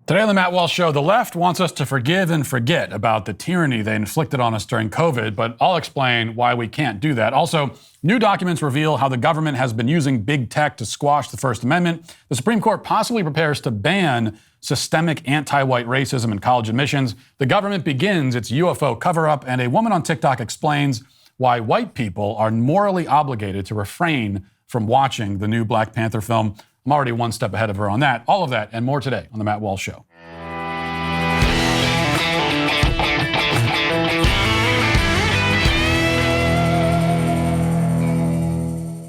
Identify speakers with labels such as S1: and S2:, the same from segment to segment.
S1: Today on the Matt Walsh Show, the left wants us to forgive and forget about the tyranny they inflicted on us during COVID, but I'll explain why we can't do that. Also, new documents reveal how the government has been using big tech to squash the First Amendment. The Supreme Court possibly prepares to ban systemic anti-white racism in college admissions. The government begins its UFO cover-up, and a woman on TikTok explains why white people are morally obligated to refrain from watching the new Black Panther film. I'm already one step ahead of her on that. All of that and more today on The Matt Walsh Show.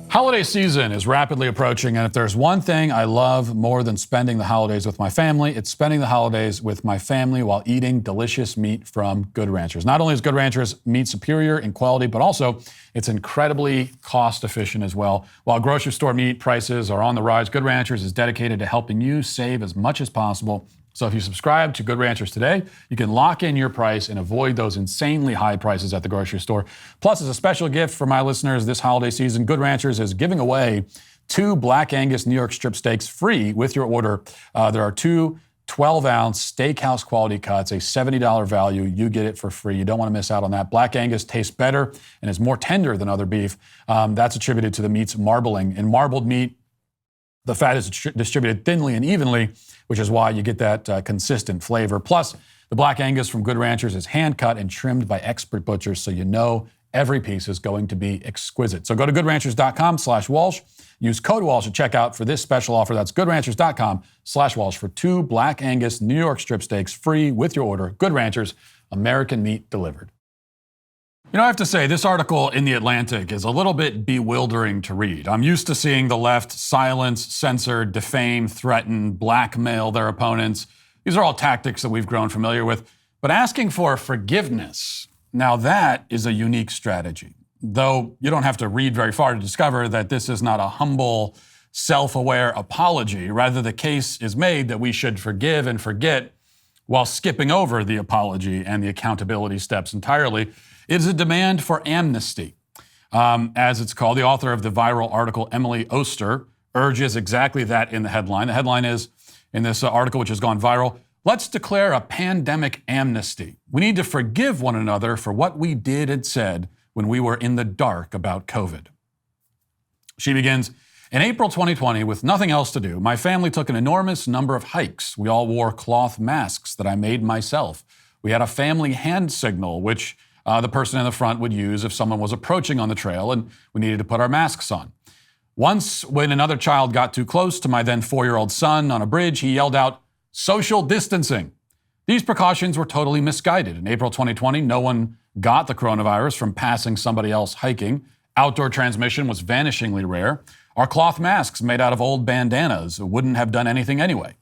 S1: Holiday season is rapidly approaching, and if there's one thing I love more than spending the holidays with my family, it's spending the holidays with my family while eating delicious meat from Good Ranchers. Not only is Good Ranchers meat superior in quality, but also it's incredibly cost efficient as well. While grocery store meat prices are on the rise, Good Ranchers is dedicated to helping you save as much as possible. So if you subscribe to Good Ranchers today, you can lock in your price and avoid those insanely high prices at the grocery store. Plus, as a special gift for my listeners this holiday season, Good Ranchers is giving away 2 Black Angus New York strip steaks free with your order. There are 2 12-ounce steakhouse quality cuts, a $70 value. You get it for free. You don't want to miss out on that. Black Angus tastes better and is more tender than other beef. That's attributed to the meat's marbling. In marbled meat, the fat is distributed thinly and evenly, which is why you get that consistent flavor. Plus, the Black Angus from Good Ranchers is hand-cut and trimmed by expert butchers, so you know every piece is going to be exquisite. So go to goodranchers.com/Walsh. Use code Walsh at checkout for this special offer. That's goodranchers.com/Walsh for 2 Black Angus New York strip steaks free with your order. Good Ranchers, American meat delivered. You know, I have to say, this article in The Atlantic is a little bit bewildering to read. I'm used to seeing the left silence, censor, defame, threaten, blackmail their opponents. These are all tactics that we've grown familiar with. But asking for forgiveness, now that is a unique strategy. Though you don't have to read very far to discover that this is not a humble, self-aware apology. Rather, the case is made that we should forgive and forget while skipping over the apology and the accountability steps entirely. It is a demand for amnesty. As it's called, the author of the viral article, Emily Oster, urges exactly that in the headline. The headline is, in this article which has gone viral, "Let's declare a pandemic amnesty. We need to forgive one another for what we did and said when we were in the dark about COVID." She begins, "In April 2020, with nothing else to do, my family took an enormous number of hikes. We all wore cloth masks that I made myself. We had a family hand signal, which the person in the front would use if someone was approaching on the trail, and we needed to put our masks on. Once, when another child got too close to my then 4-year-old son on a bridge, he yelled out, 'Social distancing.' These precautions were totally misguided. In April 2020, no one got the coronavirus from passing somebody else hiking. Outdoor transmission was vanishingly rare. Our cloth masks made out of old bandanas wouldn't have done anything anyway.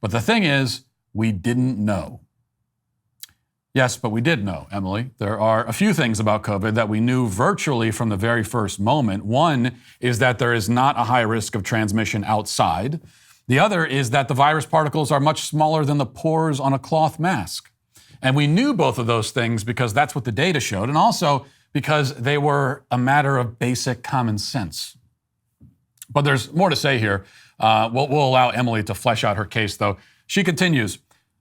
S1: But the thing is, we didn't know." Yes, but we did know, Emily. There are a few things about COVID that we knew virtually from the very first moment. One is that there is not a high risk of transmission outside. The other is that the virus particles are much smaller than the pores on a cloth mask. And we knew both of those things because that's what the data showed, and also because they were a matter of basic common sense. But there's more to say here. We'll allow Emily to flesh out her case, though. She continues,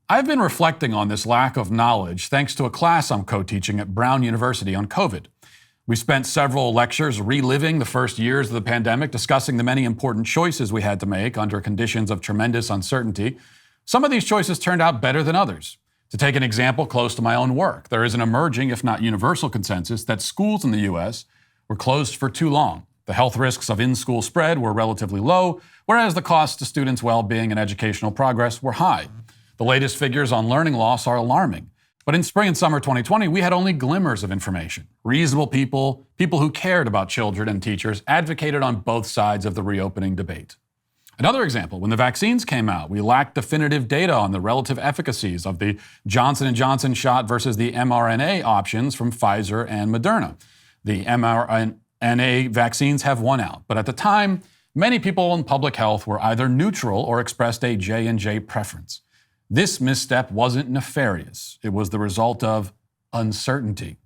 S1: "I've been reflecting on this lack of knowledge thanks to a class I'm co-teaching at Brown University on COVID. We spent several lectures reliving the first years of the pandemic, discussing the many important choices we had to make under conditions of tremendous uncertainty. Some of these choices turned out better than others. To take an example close to my own work, there is an emerging, if not universal, consensus that schools in the U.S. were closed for too long. The health risks of in-school spread were relatively low, whereas the costs to students' well-being and educational progress were high. The latest figures on learning loss are alarming. But in spring and summer 2020, we had only glimmers of information. Reasonable people who cared about children and teachers, advocated on both sides of the reopening debate. Another example, when the vaccines came out, we lacked definitive data on the relative efficacies of the Johnson & Johnson shot versus the mRNA options from Pfizer and Moderna. The mRNA vaccines have won out, but at the time, many people in public health were either neutral or expressed a J&J preference. This misstep wasn't nefarious. It was the result of uncertainty."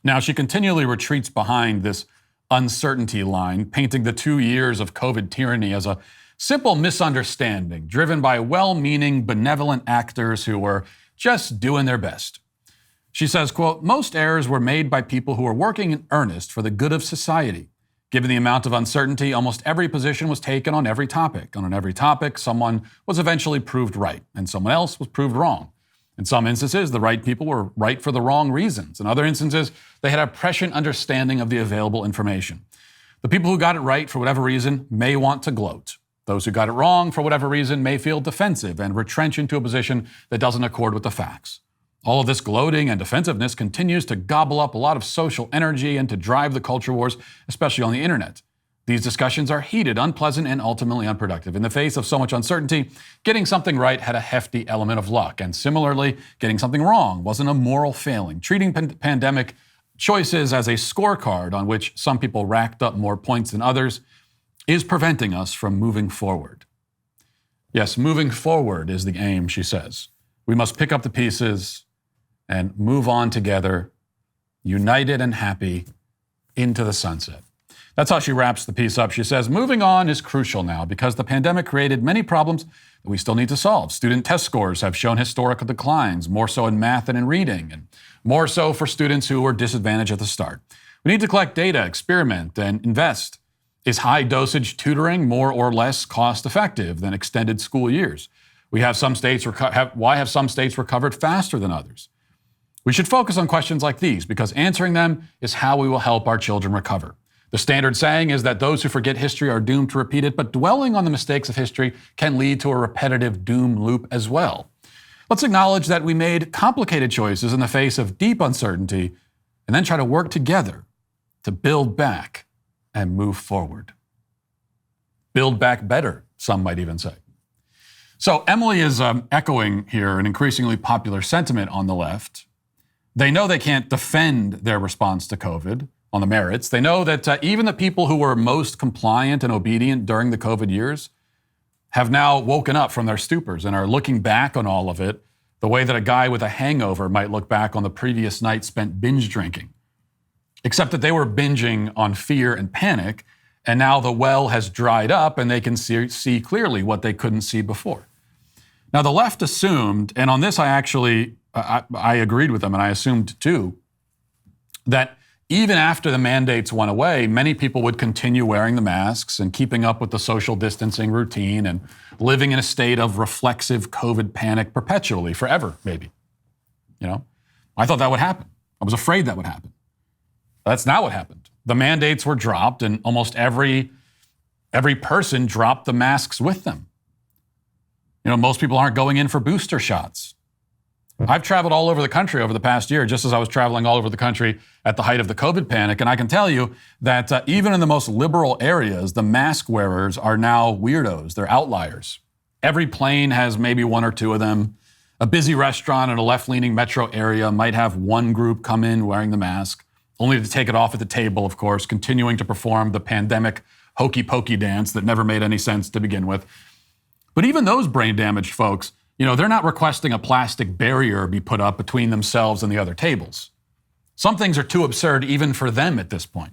S1: Now, she continually retreats behind this uncertainty line, painting the 2 years of COVID tyranny as a simple misunderstanding driven by well-meaning, benevolent actors who were just doing their best. She says, quote, most errors were made by people who were working in earnest for the good of society. Given the amount of uncertainty, almost every position was taken on every topic. And on every topic, someone was eventually proved right, and someone else was proved wrong. In some instances, the right people were right for the wrong reasons. In other instances, they had a prescient understanding of the available information. The people who got it right for whatever reason may want to gloat. Those who got it wrong for whatever reason may feel defensive and retrench into a position that doesn't accord with the facts. All of this gloating and defensiveness continues to gobble up a lot of social energy and to drive the culture wars, especially on the internet. These discussions are heated, unpleasant, and ultimately unproductive. In the face of so much uncertainty, getting something right had a hefty element of luck. And similarly, getting something wrong wasn't a moral failing. Treating pandemic choices as a scorecard on which some people racked up more points than others is preventing us from moving forward. Yes, moving forward is the aim, she says. We must pick up the pieces and move on together, united and happy, into the sunset. That's how she wraps the piece up. She says, moving on is crucial now because the pandemic created many problems that we still need to solve. Student test scores have shown historical declines, more so in math than in reading, and more so for students who were disadvantaged at the start. We need to collect data, experiment, and invest. Is high-dosage tutoring more or less cost-effective than extended school years? Why have some states recovered faster than others? We should focus on questions like these because answering them is how we will help our children recover. The standard saying is that those who forget history are doomed to repeat it, but dwelling on the mistakes of history can lead to a repetitive doom loop as well. Let's acknowledge that we made complicated choices in the face of deep uncertainty and then try to work together to build back and move forward. Build back better, some might even say. So Emily is echoing here an increasingly popular sentiment on the left. They know they can't defend their response to COVID on the merits. They know that even the people who were most compliant and obedient during the COVID years have now woken up from their stupors and are looking back on all of it the way that a guy with a hangover might look back on the previous night spent binge drinking. Except that they were binging on fear and panic, and now the well has dried up and they can see clearly what they couldn't see before. Now, the left assumed, and on this I agreed with them, and I assumed too, that even after the mandates went away, many people would continue wearing the masks and keeping up with the social distancing routine and living in a state of reflexive COVID panic perpetually, forever, maybe. I thought that would happen. I was afraid that would happen. That's not what happened. The mandates were dropped, and almost every person dropped the masks with them. Most people aren't going in for booster shots. I've traveled all over the country over the past year, just as I was traveling all over the country at the height of the COVID panic. And I can tell you that even in the most liberal areas, the mask wearers are now weirdos. They're outliers. Every plane has maybe one or two of them. A busy restaurant in a left-leaning metro area might have one group come in wearing the mask, only to take it off at the table, of course, continuing to perform the pandemic hokey-pokey dance that never made any sense to begin with. But even those brain-damaged folks, they're not requesting a plastic barrier be put up between themselves and the other tables. Some things are too absurd even for them at this point.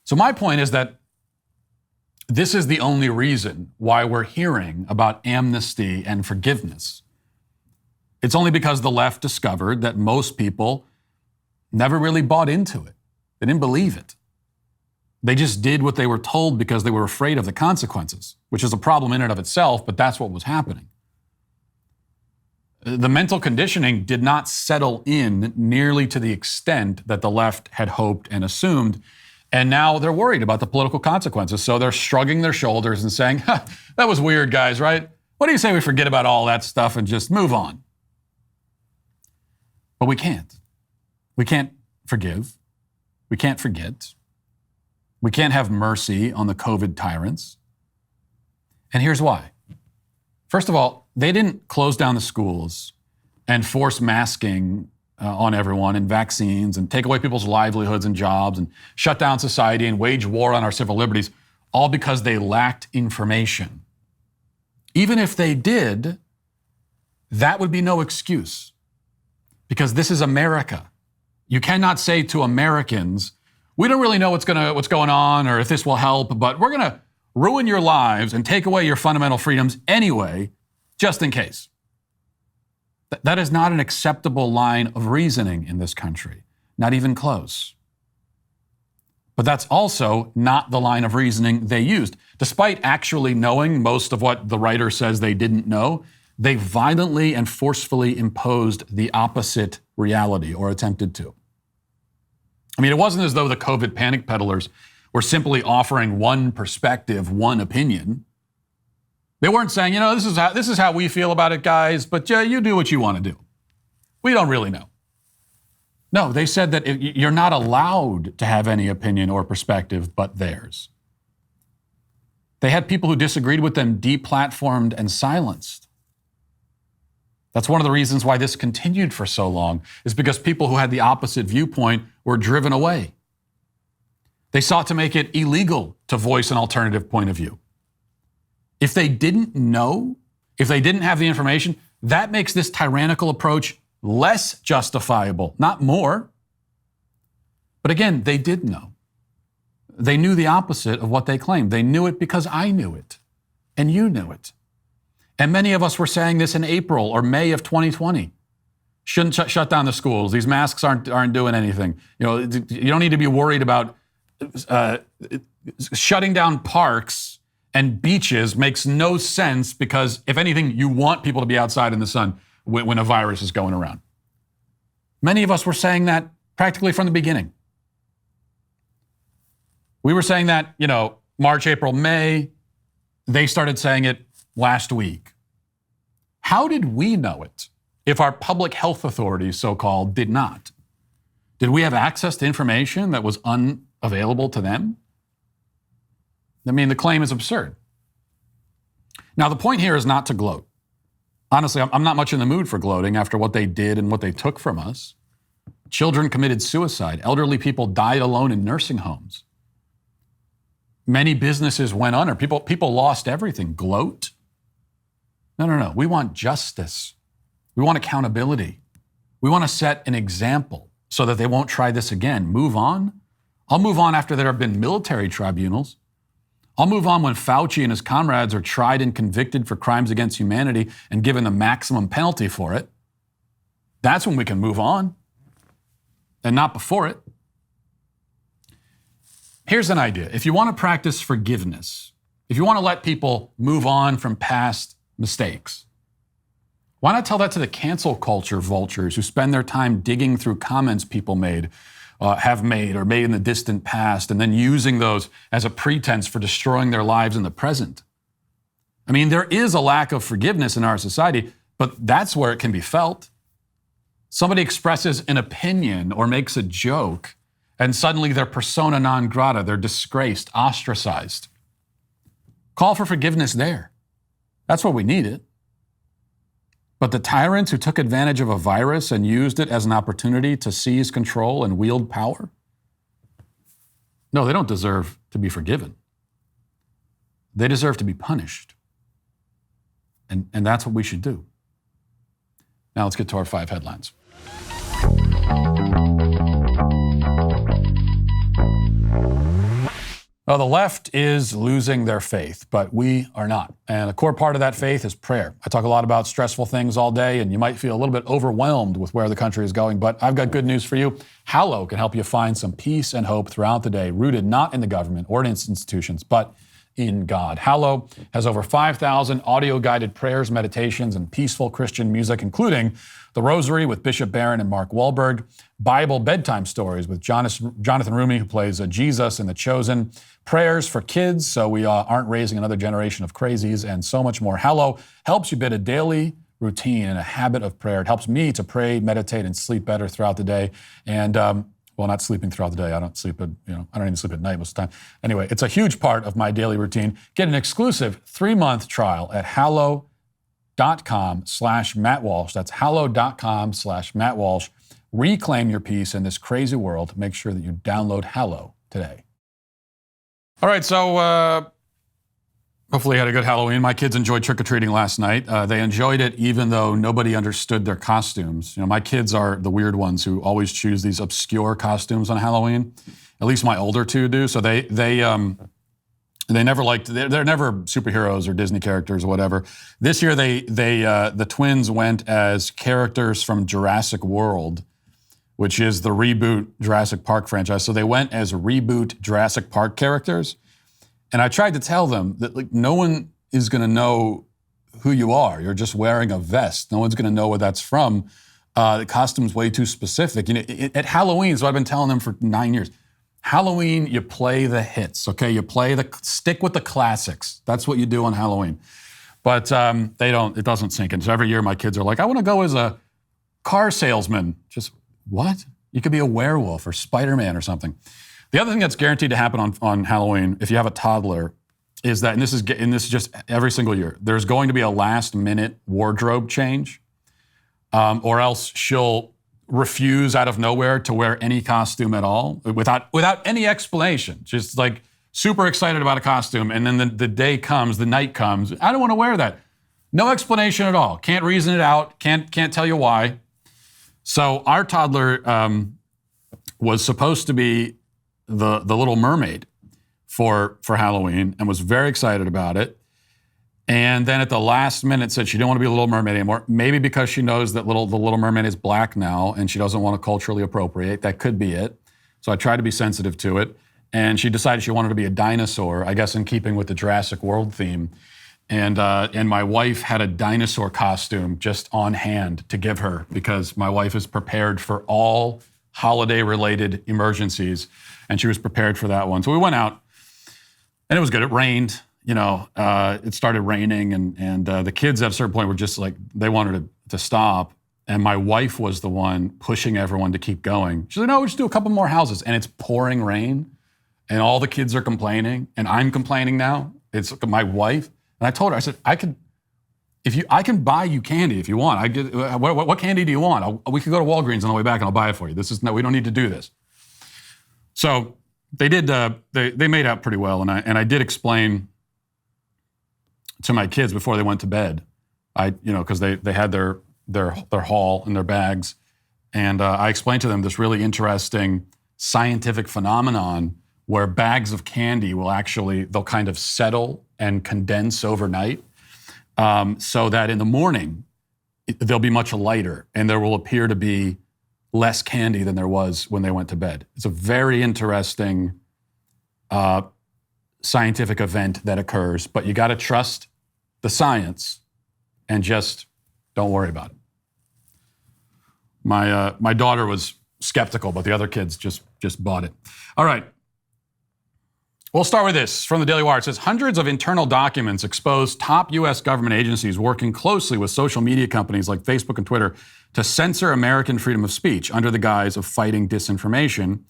S1: So my point is that this is the only reason why we're hearing about amnesty and forgiveness. It's only because the left discovered that most people never really bought into it. They didn't believe it. They just did what they were told because they were afraid of the consequences, which is a problem in and of itself, but that's what was happening. The mental conditioning did not settle in nearly to the extent that the left had hoped and assumed, and now they're worried about the political consequences, so they're shrugging their shoulders and saying, that was weird, guys, right? What do you say we forget about all that stuff and just move on? But we can't. We can't forgive. We can't forget. We can't have mercy on the COVID tyrants. And here's why. First of all, they didn't close down the schools and force masking on everyone and vaccines and take away people's livelihoods and jobs and shut down society and wage war on our civil liberties, all because they lacked information. Even if they did, that would be no excuse, because this is America. You cannot say to Americans, we don't really know what's going on or if this will help, but we're ruin your lives and take away your fundamental freedoms anyway, just in case. That is not an acceptable line of reasoning in this country, not even close. But that's also not the line of reasoning they used. Despite actually knowing most of what the writer says they didn't know, they violently and forcefully imposed the opposite reality, or attempted to. I mean, it wasn't as though the COVID panic peddlers were simply offering one perspective, one opinion. They weren't saying, this is how we feel about it, guys, but you do what you want to do. We don't really know. No, they said that you're not allowed to have any opinion or perspective but theirs. They had people who disagreed with them deplatformed and silenced. That's one of the reasons why this continued for so long, is because people who had the opposite viewpoint were driven away. They sought to make it illegal to voice an alternative point of view. If they didn't know, if they didn't have the information, that makes this tyrannical approach less justifiable, not more. But again, they did know. They knew the opposite of what they claimed. They knew it because I knew it, and you knew it. And many of us were saying this in April or May of 2020. Shouldn't shut down the schools. These masks aren't doing anything. You don't need to be worried about shutting down parks and beaches. Makes no sense, because if anything, you want people to be outside in the sun when a virus is going around. Many of us were saying that practically from the beginning. We were saying that, March, April, May. They started saying it last week. How did we know it if our public health authorities, so-called, did not? Did we have access to information that was unavailable to them? I mean, the claim is absurd. Now, the point here is not to gloat. Honestly, I'm not much in the mood for gloating after what they did and what they took from us. Children committed suicide. Elderly people died alone in nursing homes. Many businesses went under. People lost everything. Gloat? No. We want justice. We want accountability. We want to set an example so that they won't try this again. Move on. I'll move on after there have been military tribunals. I'll move on when Fauci and his comrades are tried and convicted for crimes against humanity and given the maximum penalty for it. That's when we can move on, and not before it. Here's an idea. If you want to practice forgiveness, if you want to let people move on from past mistakes, why not tell that to the cancel culture vultures who spend their time digging through comments people have made or made in the distant past, and then using those as a pretense for destroying their lives in the present? I mean, there is a lack of forgiveness in our society, but that's where it can be felt. Somebody expresses an opinion or makes a joke, and suddenly they're persona non grata, they're disgraced, ostracized. Call for forgiveness there. That's where we need it. But the tyrants who took advantage of a virus and used it as an opportunity to seize control and wield power, no, they don't deserve to be forgiven. They deserve to be punished. And that's what we should do. Now let's get to our 5 headlines. Well, the left is losing their faith, but we are not. And a core part of that faith is prayer. I talk a lot about stressful things all day, and you might feel a little bit overwhelmed with where the country is going, but I've got good news for you. Hallow can help you find some peace and hope throughout the day, rooted not in the government or in its institutions, but in God. Hallow has over 5,000 audio-guided prayers, meditations, and peaceful Christian music, including the Rosary with Bishop Barron and Mark Wahlberg, Bible bedtime stories with Jonathan Rumi, who plays Jesus in The Chosen, prayers for kids so we aren't raising another generation of crazies, and so much more. Hallow helps you build a daily routine and a habit of prayer. It helps me to pray, meditate, and sleep better throughout the day. And well, not sleeping throughout the day. I don't sleep I don't even sleep at night most of the time. Anyway, it's a huge part of my daily routine. Get an exclusive 3-month trial at hallow.com/Matt Walsh. That's hallow.com/Matt Walsh. Reclaim your peace in this crazy world. Make sure that you download Hallow today. All right, so hopefully you had a good Halloween. My kids enjoyed trick-or-treating last night. They enjoyed it even though nobody understood their costumes. My kids are the weird ones who always choose these obscure costumes on Halloween. At least my older two do. So they They never liked. They're never superheroes or Disney characters or whatever. This year, the twins went as characters from Jurassic World, which is the reboot Jurassic Park franchise. So they went as reboot Jurassic Park characters, and I tried to tell them that like no one is going to know who you are. You're just wearing a vest. No one's going to know where that's from. The costume's way too specific. You know, at Halloween, so I've been telling them for 9 years. Halloween, you play the hits, okay? You stick with the classics. That's what you do on Halloween. But it doesn't sink in. So every year my kids are like, I want to go as a car salesman. Just, what? You could be a werewolf or Spider-Man or something. The other thing that's guaranteed to happen on Halloween, if you have a toddler, is that, and this is just every single year, there's going to be a last-minute wardrobe change, or else she'll refuse out of nowhere to wear any costume at all without any explanation. Just like super excited about a costume, and then the night comes, I don't want to wear that. No explanation at all. Can't reason it out. Can't tell you why. So our toddler was supposed to be the Little Mermaid for Halloween and was very excited about it. And then at the last minute said she didn't want to be a Little Mermaid anymore. Maybe because she knows that the Little Mermaid is black now and she doesn't want to culturally appropriate. That could be it. So I tried to be sensitive to it. And she decided she wanted to be a dinosaur, I guess in keeping with the Jurassic World theme. And my wife had a dinosaur costume just on hand to give her because my wife is prepared for all holiday-related emergencies. And she was prepared for that one. So we went out and it was good. It rained. It started raining, and the kids at a certain point were just like, they wanted to stop. And my wife was the one pushing everyone to keep going. She's like, no, we'll just do a couple more houses. And it's pouring rain, and all the kids are complaining, and I'm complaining now. It's my wife. And I told her, I said, I can buy you candy if you want. What candy do you want? We could go to Walgreens on the way back, and I'll buy it for you. We don't need to do this. So they did. They made out pretty well, and I did explain to my kids before they went to bed, because they had their haul in their bags, and I explained to them this really interesting scientific phenomenon where bags of candy they'll kind of settle and condense overnight, so that in the morning they'll be much lighter, and there will appear to be less candy than there was when they went to bed. It's a very interesting scientific event that occurs, but you got to trust the science and just don't worry about it. My daughter was skeptical, but the other kids just bought it. All right. We'll start with this from the Daily Wire. It says hundreds of internal documents expose top U.S. government agencies working closely with social media companies like Facebook and Twitter to censor American freedom of speech under the guise of fighting disinformation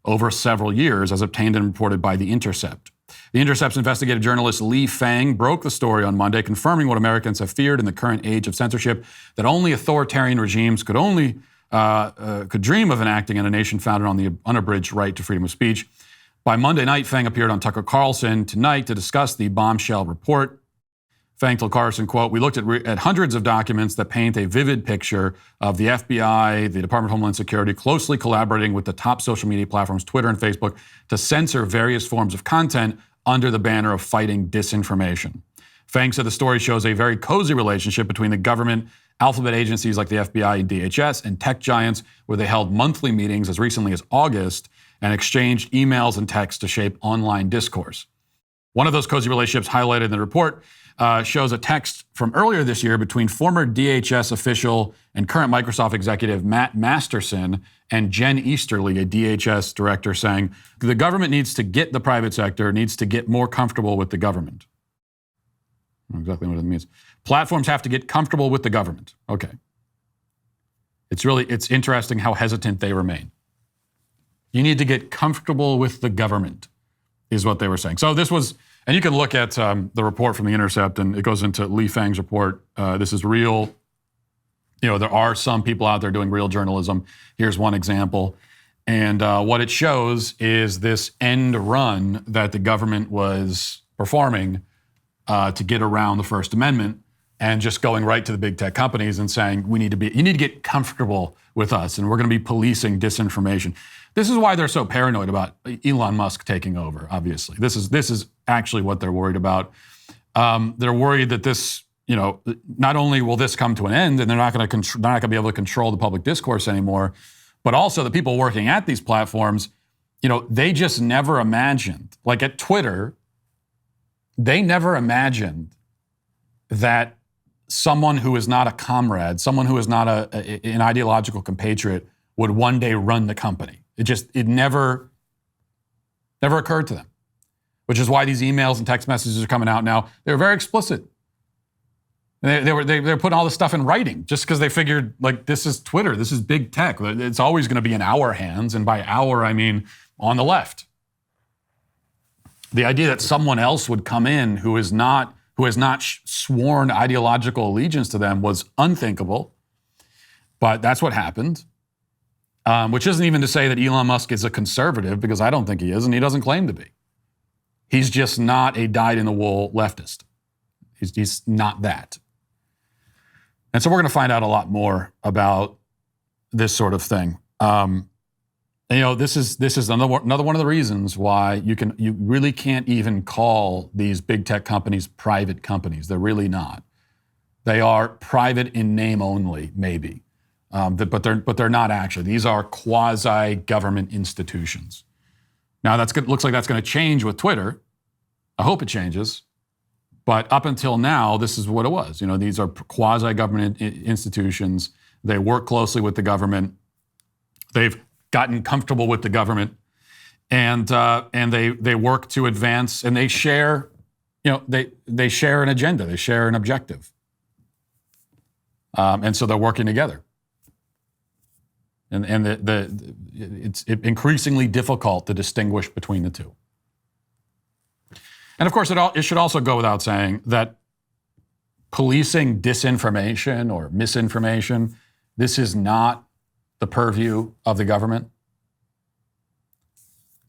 S1: over several years, as obtained and reported by The Intercept. The Intercept's investigative journalist Lee Fang broke the story on Monday, confirming what Americans have feared in the current age of censorship, that only authoritarian regimes could dream of enacting in a nation founded on the unabridged right to freedom of speech. By Monday night, Fang appeared on Tucker Carlson Tonight to discuss the bombshell report. Fang told Carlson, quote, we looked at hundreds of documents that paint a vivid picture of the FBI, the Department of Homeland Security, closely collaborating with the top social media platforms, Twitter and Facebook, to censor various forms of content under the banner of fighting disinformation. Fang said the story shows a very cozy relationship between the government, alphabet agencies like the FBI and DHS, and tech giants, where they held monthly meetings as recently as August and exchanged emails and texts to shape online discourse. One of those cozy relationships highlighted in the report shows a text from earlier this year between former DHS official and current Microsoft executive Matt Masterson and Jen Easterly, a DHS director, saying, the government needs to get the private sector, needs to get more comfortable with the government. I don't know exactly what it means. Platforms have to get comfortable with the government. Okay. It's interesting how hesitant they remain. You need to get comfortable with the government, is what they were saying. So this was, and you can look at the report from The Intercept, and it goes into Lee Fang's report. This is real. There are some people out there doing real journalism. Here's one example. And what it shows is this end run that the government was performing to get around the First Amendment, and just going right to the big tech companies and saying, you need to get comfortable with us, and we're going to be policing disinformation. This is why they're so paranoid about Elon Musk taking over, obviously. This is actually what they're worried about. They're worried that this, not only will this come to an end and they're not going to be able to control the public discourse anymore, but also the people working at these platforms, they just never imagined, like at Twitter, they never imagined that someone who is not a comrade, someone who is not an ideological compatriot would one day run the company. It never occurred to them, which is why these emails and text messages are coming out now. They were very explicit. They were putting all this stuff in writing just because they figured, like, this is Twitter, this is big tech. It's always going to be in our hands, and by our, I mean on the left. The idea that someone else would come in who has not sworn ideological allegiance to them was unthinkable, but that's what happened. Which isn't even to say that Elon Musk is a conservative, because I don't think he is, and he doesn't claim to be. He's just not a dyed-in-the-wool leftist. He's not that. And so we're going to find out a lot more about this sort of thing. This is another one of the reasons why you really can't even call these big tech companies private companies. They're really not. They are private in name only, maybe. But they're not actually. These are quasi-government institutions. Now looks like that's going to change with Twitter. I hope it changes. But up until now, this is what it was. These are quasi-government institutions. They work closely with the government. They've gotten comfortable with the government, and they work to advance, and they share. They share an agenda. They share an objective. And so they're working together. And it's increasingly difficult to distinguish between the two. And of course, it should also go without saying that policing disinformation or misinformation, this is not the purview of the government.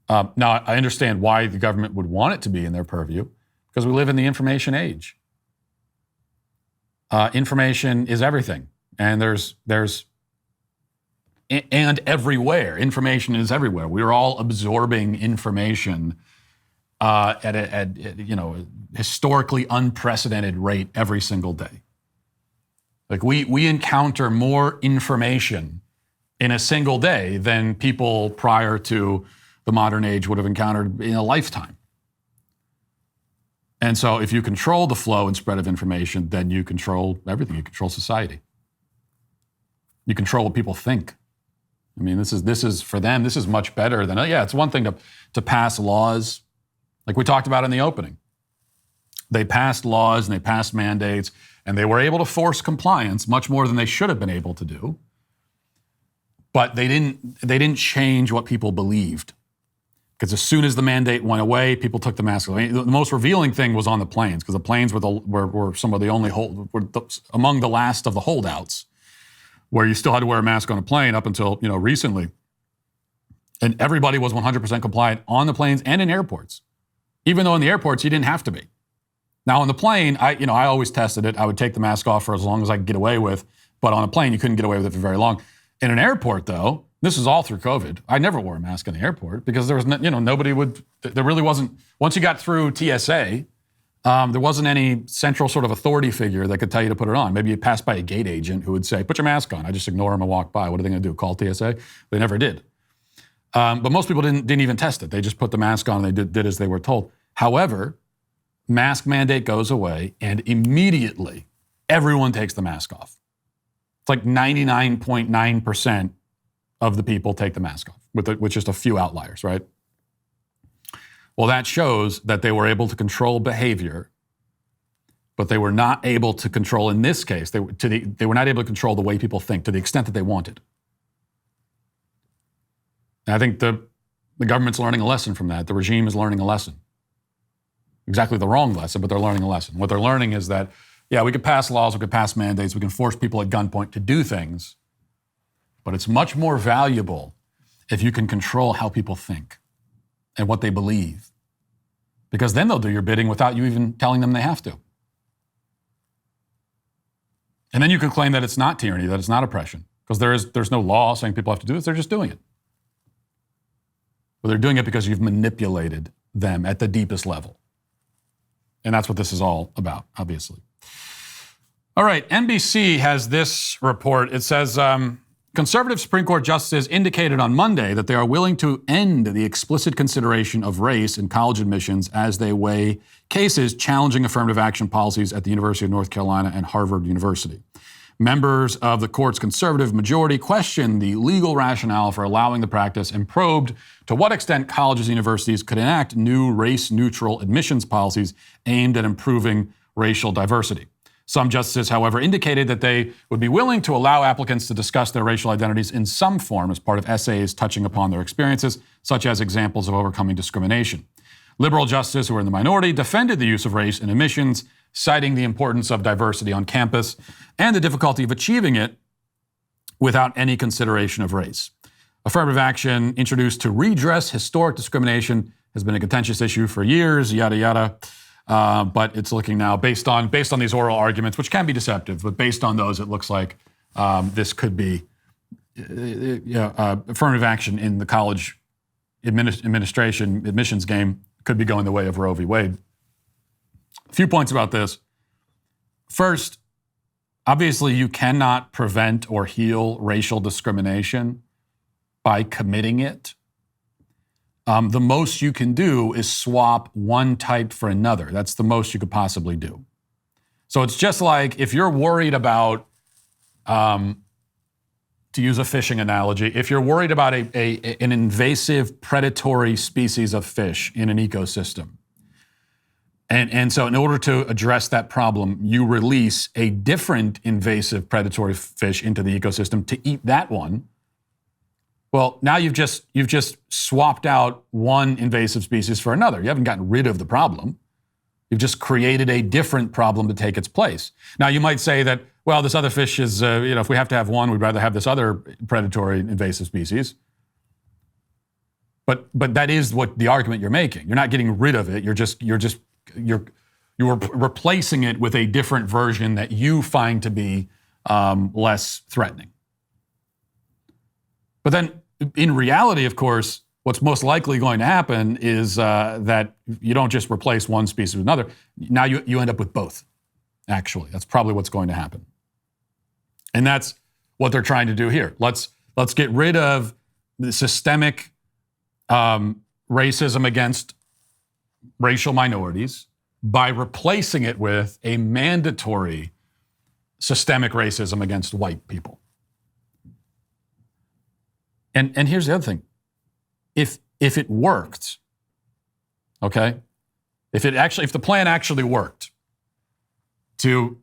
S1: Now, I understand why the government would want it to be in their purview, because we live in the information age. Information is everything, and there's everywhere. Information is everywhere. We're all absorbing information at a historically unprecedented rate every single day. Like we encounter more information in a single day than people prior to the modern age would have encountered in a lifetime. And so if you control the flow and spread of information, then you control everything. You control society. You control what people think. I mean, this is for them, this is much better than, it's one thing to pass laws, like we talked about in the opening. They passed laws and they passed mandates, and they were able to force compliance much more than they should have been able to do. But they didn't change what people believed. Because as soon as the mandate went away, people took the mask away. The most revealing thing was on the planes, because the planes were some of the only among the last of the holdouts, where you still had to wear a mask on a plane up until recently. And everybody was 100% compliant on the planes and in airports. Even though in the airports you didn't have to be. Now on the plane, I always tested it. I would take the mask off for as long as I could get away with, but on a plane you couldn't get away with it for very long. In an airport though, this is all through COVID. I never wore a mask in the airport because there was nobody would. There really wasn't. Once you got through TSA, there wasn't any central sort of authority figure that could tell you to put it on. Maybe you passed by a gate agent who would say, "Put your mask on." I just ignore them and walk by. What are they going to do? Call TSA? They never did. But most people didn't even test it. They just put the mask on and they did as they were told. However, mask mandate goes away and immediately everyone takes the mask off. It's like 99.9% of the people take the mask off, with just a few outliers, right? Well, that shows that they were able to control behavior, but they were not able to control, in this case, they were not able to control the way people think to the extent that they wanted. And I think the government's learning a lesson from that. The regime is learning a lesson. Exactly the wrong lesson, but they're learning a lesson. What they're learning is that, we could pass laws, we could pass mandates, we can force people at gunpoint to do things, but it's much more valuable if you can control how people think and what they believe. Because then they'll do your bidding without you even telling them they have to. And then you can claim that it's not tyranny, that it's not oppression, because there's no law saying people have to do this, they're just doing it. but they're doing it because you've manipulated them at the deepest level. And that's what this is all about, obviously. All right, NBC has this report. It says, conservative Supreme Court justices indicated on Monday that they are willing to end the explicit consideration of race in college admissions as they weigh cases challenging affirmative action policies at the University of North Carolina and Harvard University. Members of the court's conservative majority questioned the legal rationale for allowing the practice and probed to what extent colleges and universities could enact new race-neutral admissions policies aimed at improving racial diversity. Some justices, however, indicated that they would be willing to allow applicants to discuss their racial identities in some form as part of essays touching upon their experiences, such as examples of overcoming discrimination. Liberal justices who were in the minority defended the use of race in admissions, citing the importance of diversity on campus and the difficulty of achieving it without any consideration of race. Affirmative action introduced to redress historic discrimination has been a contentious issue for years, yada, yada. But it's looking now, based on these oral arguments, which can be deceptive, but based on those, it looks like this could be affirmative action in the college administration admissions game could be going the way of Roe v. Wade. A few points about this. First, obviously, you cannot prevent or heal racial discrimination by committing it. The most you can do is swap one type for another. That's the most you could possibly do. So it's just like if you're worried about, to use a fishing analogy, if you're worried about an invasive predatory species of fish in an ecosystem, and so in order to address that problem, you release a different invasive predatory fish into the ecosystem to eat that one. Well, now you've just swapped out one invasive species for another. You haven't gotten rid of the problem. You've just created a different problem to take its place. Now you might say that, well, this other fish is, if we have to have one, we'd rather have this other predatory invasive species. But that is what the argument you're making. You're not getting rid of it. You're replacing it with a different version that you find to be less threatening. But then, in reality, of course, what's most likely going to happen is that you don't just replace one species with another. Now you end up with both, actually. That's probably what's going to happen. And that's what they're trying to do here. Let's get rid of the systemic racism against racial minorities by replacing it with a mandatory systemic racism against white people. And here's the other thing. If it worked, okay, if the plan actually worked to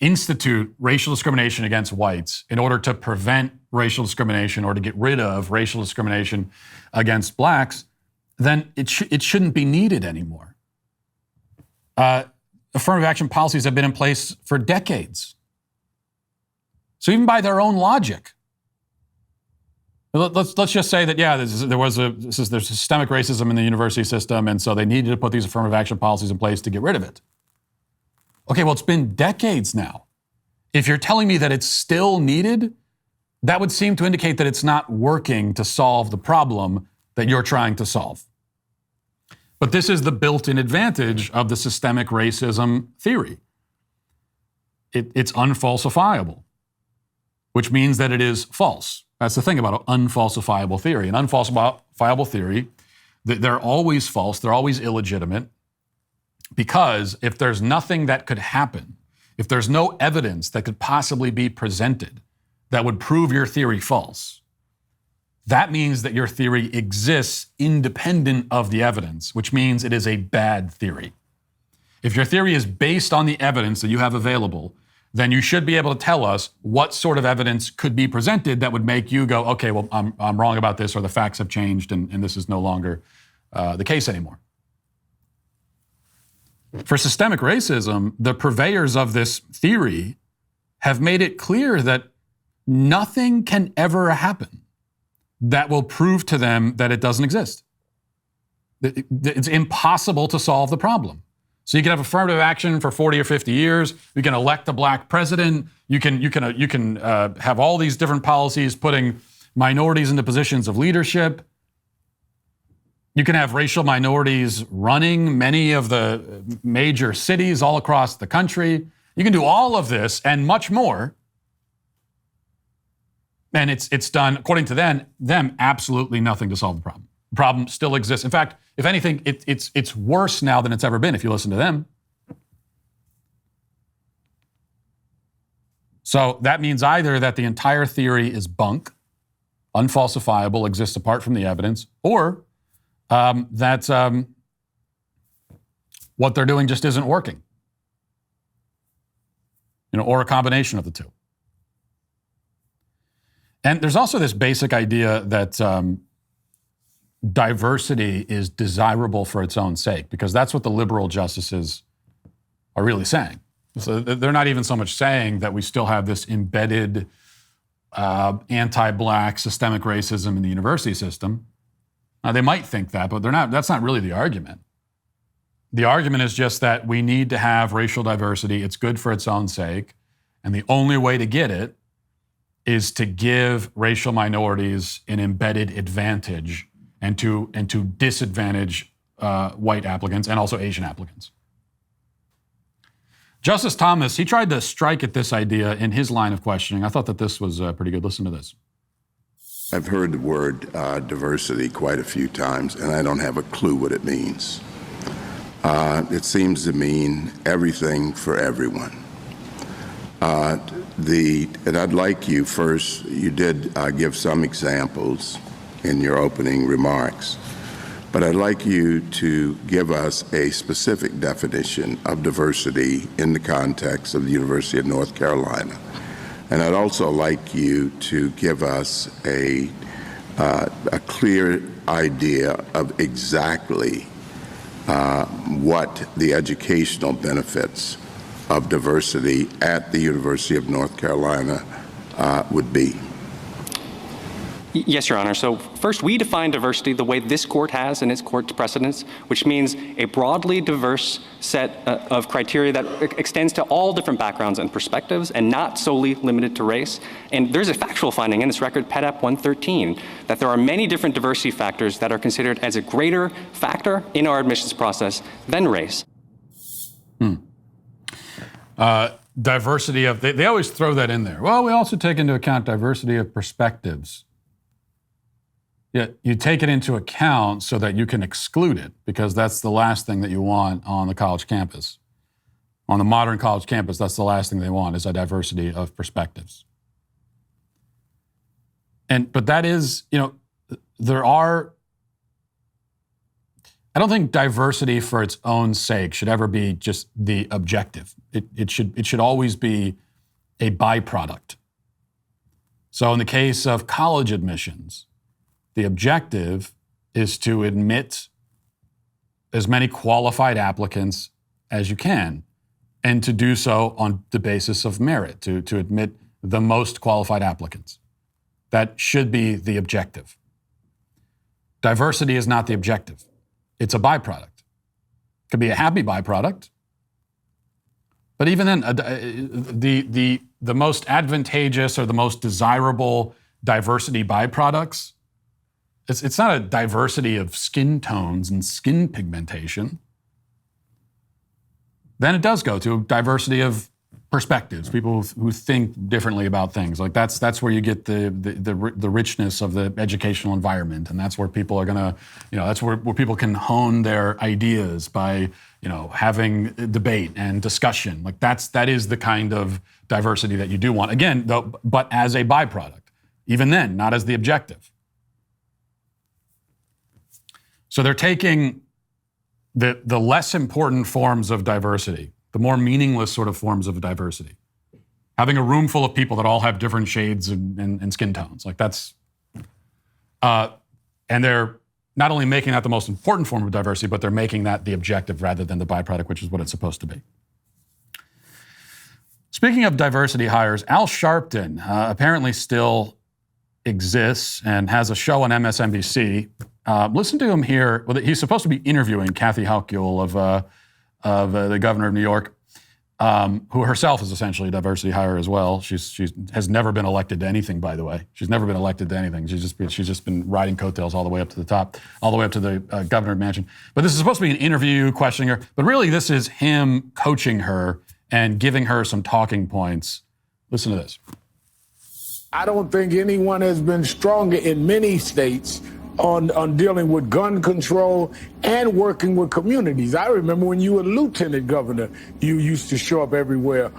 S1: institute racial discrimination against whites in order to prevent racial discrimination or to get rid of racial discrimination against blacks, then it shouldn't be needed anymore. Affirmative action policies have been in place for decades. So even by their own logic, let's just say that, there's systemic racism in the university system, and so they needed to put these affirmative action policies in place to get rid of it. Okay, well, it's been decades now. If you're telling me that it's still needed, that would seem to indicate that it's not working to solve the problem that you're trying to solve. But this is the built-in advantage of the systemic racism theory. It's unfalsifiable, which means that it is false. That's the thing about an unfalsifiable theory. An unfalsifiable theory, they're always false, they're always illegitimate, because if there's nothing that could happen, if there's no evidence that could possibly be presented that would prove your theory false, that means that your theory exists independent of the evidence, which means it is a bad theory. If your theory is based on the evidence that you have available, then you should be able to tell us what sort of evidence could be presented that would make you go, okay, well, I'm wrong about this, or the facts have changed and this is no longer the case anymore. For systemic racism, the purveyors of this theory have made it clear that nothing can ever happen that will prove to them that it doesn't exist. It's impossible to solve the problem. So you can have affirmative action for 40 or 50 years. You can elect a black president. You can have all these different policies putting minorities into positions of leadership. You can have racial minorities running many of the major cities all across the country. You can do all of this and much more. And it's done, according to them, absolutely nothing to solve the problem. The problem still exists. In fact, if anything, it's worse now than it's ever been if you listen to them. So that means either that the entire theory is bunk, unfalsifiable, exists apart from the evidence, or that what they're doing just isn't working. Or a combination of the two. And there's also this basic idea that diversity is desirable for its own sake, because that's what the liberal justices are really saying. So they're not even so much saying that we still have this embedded anti-black systemic racism in the university system. Now, they might think that, but they're not. That's not really the argument. The argument is just that we need to have racial diversity. It's good for its own sake. And the only way to get it is to give racial minorities an embedded advantage and to disadvantage white applicants and also Asian applicants. Justice Thomas, he tried to strike at this idea in his line of questioning. I thought that this was pretty good. Listen to this.
S2: I've heard the word diversity quite a few times, and I don't have a clue what it means. It seems to mean everything for everyone. And I'd like you first, you did give some examples in your opening remarks, but I'd like you to give us a specific definition of diversity in the context of the University of North Carolina. And I'd also like you to give us a clear idea of exactly what the educational benefits of diversity at the University of North Carolina would be.
S3: Yes, Your Honor. So first, we define diversity the way this court has in its court's precedents, which means a broadly diverse set of criteria that extends to all different backgrounds and perspectives and not solely limited to race. And there's a factual finding in this record, PEDAP 113, that there are many different diversity factors that are considered as a greater factor in our admissions process than race.
S1: Diversity of, they always throw that in there. Well, we also take into account diversity of perspectives. Yeah, you take it into account so that you can exclude it, because that's the last thing that you want on the college campus. On the modern college campus, that's the last thing they want, is a diversity of perspectives. But that is, I don't think diversity for its own sake should ever be just the objective. It should always be a byproduct. So in the case of college admissions, the objective is to admit as many qualified applicants as you can, and to do so on the basis of merit, to admit the most qualified applicants. That should be the objective. Diversity is not the objective. It's a byproduct. It could be a happy byproduct, but even then, the most advantageous or the most desirable diversity byproducts, it's not a diversity of skin tones and skin pigmentation. Then it does go to diversity of perspectives, people who think differently about things. Like that's where you get the richness of the educational environment, and that's where people are gonna, that's where people can hone their ideas by, having debate and discussion. Like that is the kind of diversity that you do want. Again, though, but as a byproduct. Even then, not as the objective. So they're taking the less important forms of diversity, the more meaningless sort of forms of diversity. Having a room full of people that all have different shades and skin tones, like that's, and they're not only making that the most important form of diversity, but they're making that the objective rather than the byproduct, which is what it's supposed to be. Speaking of diversity hires, Al Sharpton apparently still exists and has a show on MSNBC. Listen to him here. Well, he's supposed to be interviewing Kathy Hochul of the governor of New York. who herself is essentially a diversity hire as well. She has never been elected to anything, by the way. She's never been elected to anything. She's just been riding coattails all the way up to the top, all the way up to the governor mansion. But this is supposed to be an interview, questioning her. But really, this is him coaching her and giving her some talking points. Listen to this.
S4: I don't think anyone has been stronger in many states on dealing with gun control and working with communities. I remember when you were lieutenant governor, you used to show up everywhere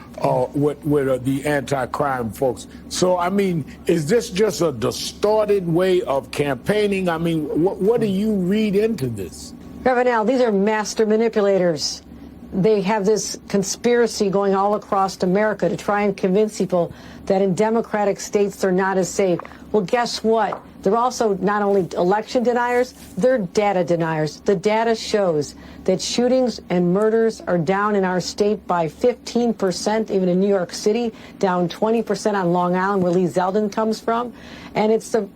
S4: with the anti-crime folks. So, I mean, is this just a distorted way of campaigning? I mean, what do you read into this?
S5: Reverend Al, these are master manipulators. They have this conspiracy going all across America to try and convince people that in democratic states they're not as safe. Well, guess what? They're also not only election deniers, they're data deniers. The data shows that shootings and murders are down in our state by 15%, even in New York City, down 20% on Long Island, where Lee Zeldin comes from. And it's the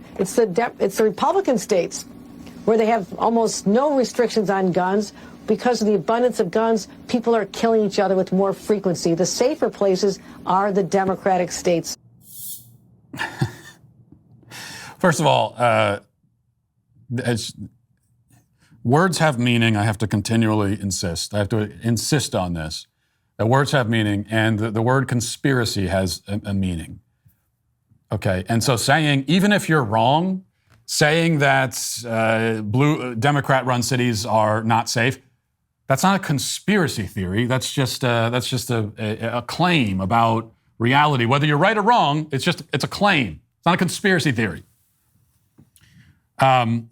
S5: Republican states where they have almost no restrictions on guns. Because of the abundance of guns, people are killing each other with more frequency. The safer places are the Democratic states.
S1: First of all, words have meaning. I have to continually insist. I have to insist on this, that words have meaning, and the word conspiracy has a meaning. Okay, and so saying, even if you're wrong, saying that blue Democrat-run cities are not safe, that's not a conspiracy theory. That's just a claim about reality. Whether you're right or wrong, it's a claim. It's not a conspiracy theory. Now,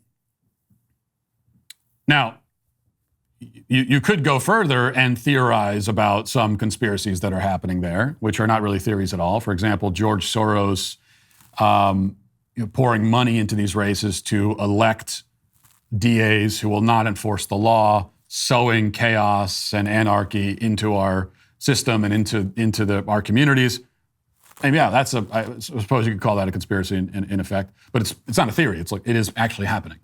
S1: you could go further and theorize about some conspiracies that are happening there, which are not really theories at all. For example, George Soros pouring money into these races to elect DAs who will not enforce the law, sowing chaos and anarchy into our system and into our communities. And yeah, I suppose you could call that a conspiracy in effect, but it's not a theory. It's like it is actually happening.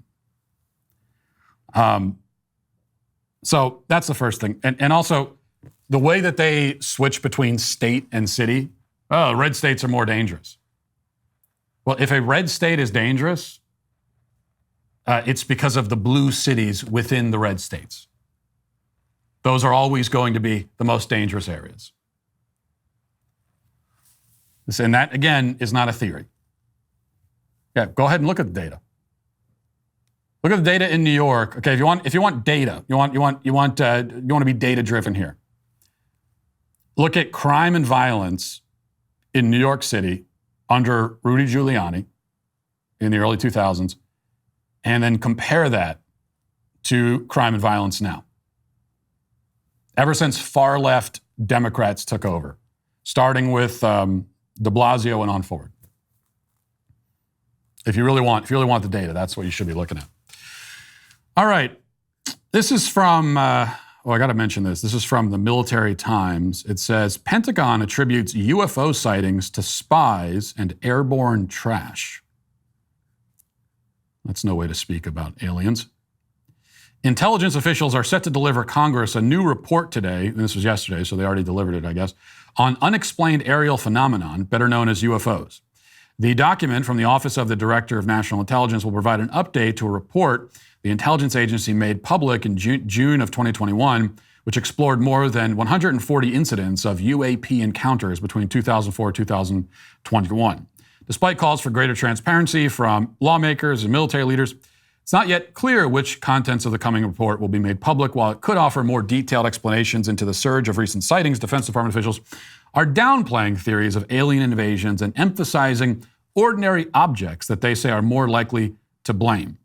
S1: So that's the first thing. And also the way that they switch between state and city, red states are more dangerous. Well, if a red state is dangerous, it's because of the blue cities within the red states. Those are always going to be the most dangerous areas. And that, again, is not a theory. Yeah, go ahead and look at the data. Look at the data in New York. Okay, if you want data, you want to be data driven here. Look at crime and violence in New York City under Rudy Giuliani in the early 2000s, and then compare that to crime and violence now. Ever since far left Democrats took over, starting with de Blasio and on forward. If you really want the data, that's what you should be looking at. All right, this is from, I got to mention this. This is from the Military Times. It says, Pentagon attributes UFO sightings to spies and airborne trash. That's no way to speak about aliens. Intelligence officials are set to deliver Congress a new report today, and this was yesterday, so they already delivered it, I guess, on unexplained aerial phenomenon, better known as UFOs. The document from the Office of the Director of National Intelligence will provide an update to a report the intelligence agency made public in June of 2021, which explored more than 140 incidents of UAP encounters between 2004 and 2021. Despite calls for greater transparency from lawmakers and military leaders, it's not yet clear which contents of the coming report will be made public. While it could offer more detailed explanations into the surge of recent sightings, Defense Department officials are downplaying theories of alien invasions and emphasizing ordinary objects that they say are more likely to blame.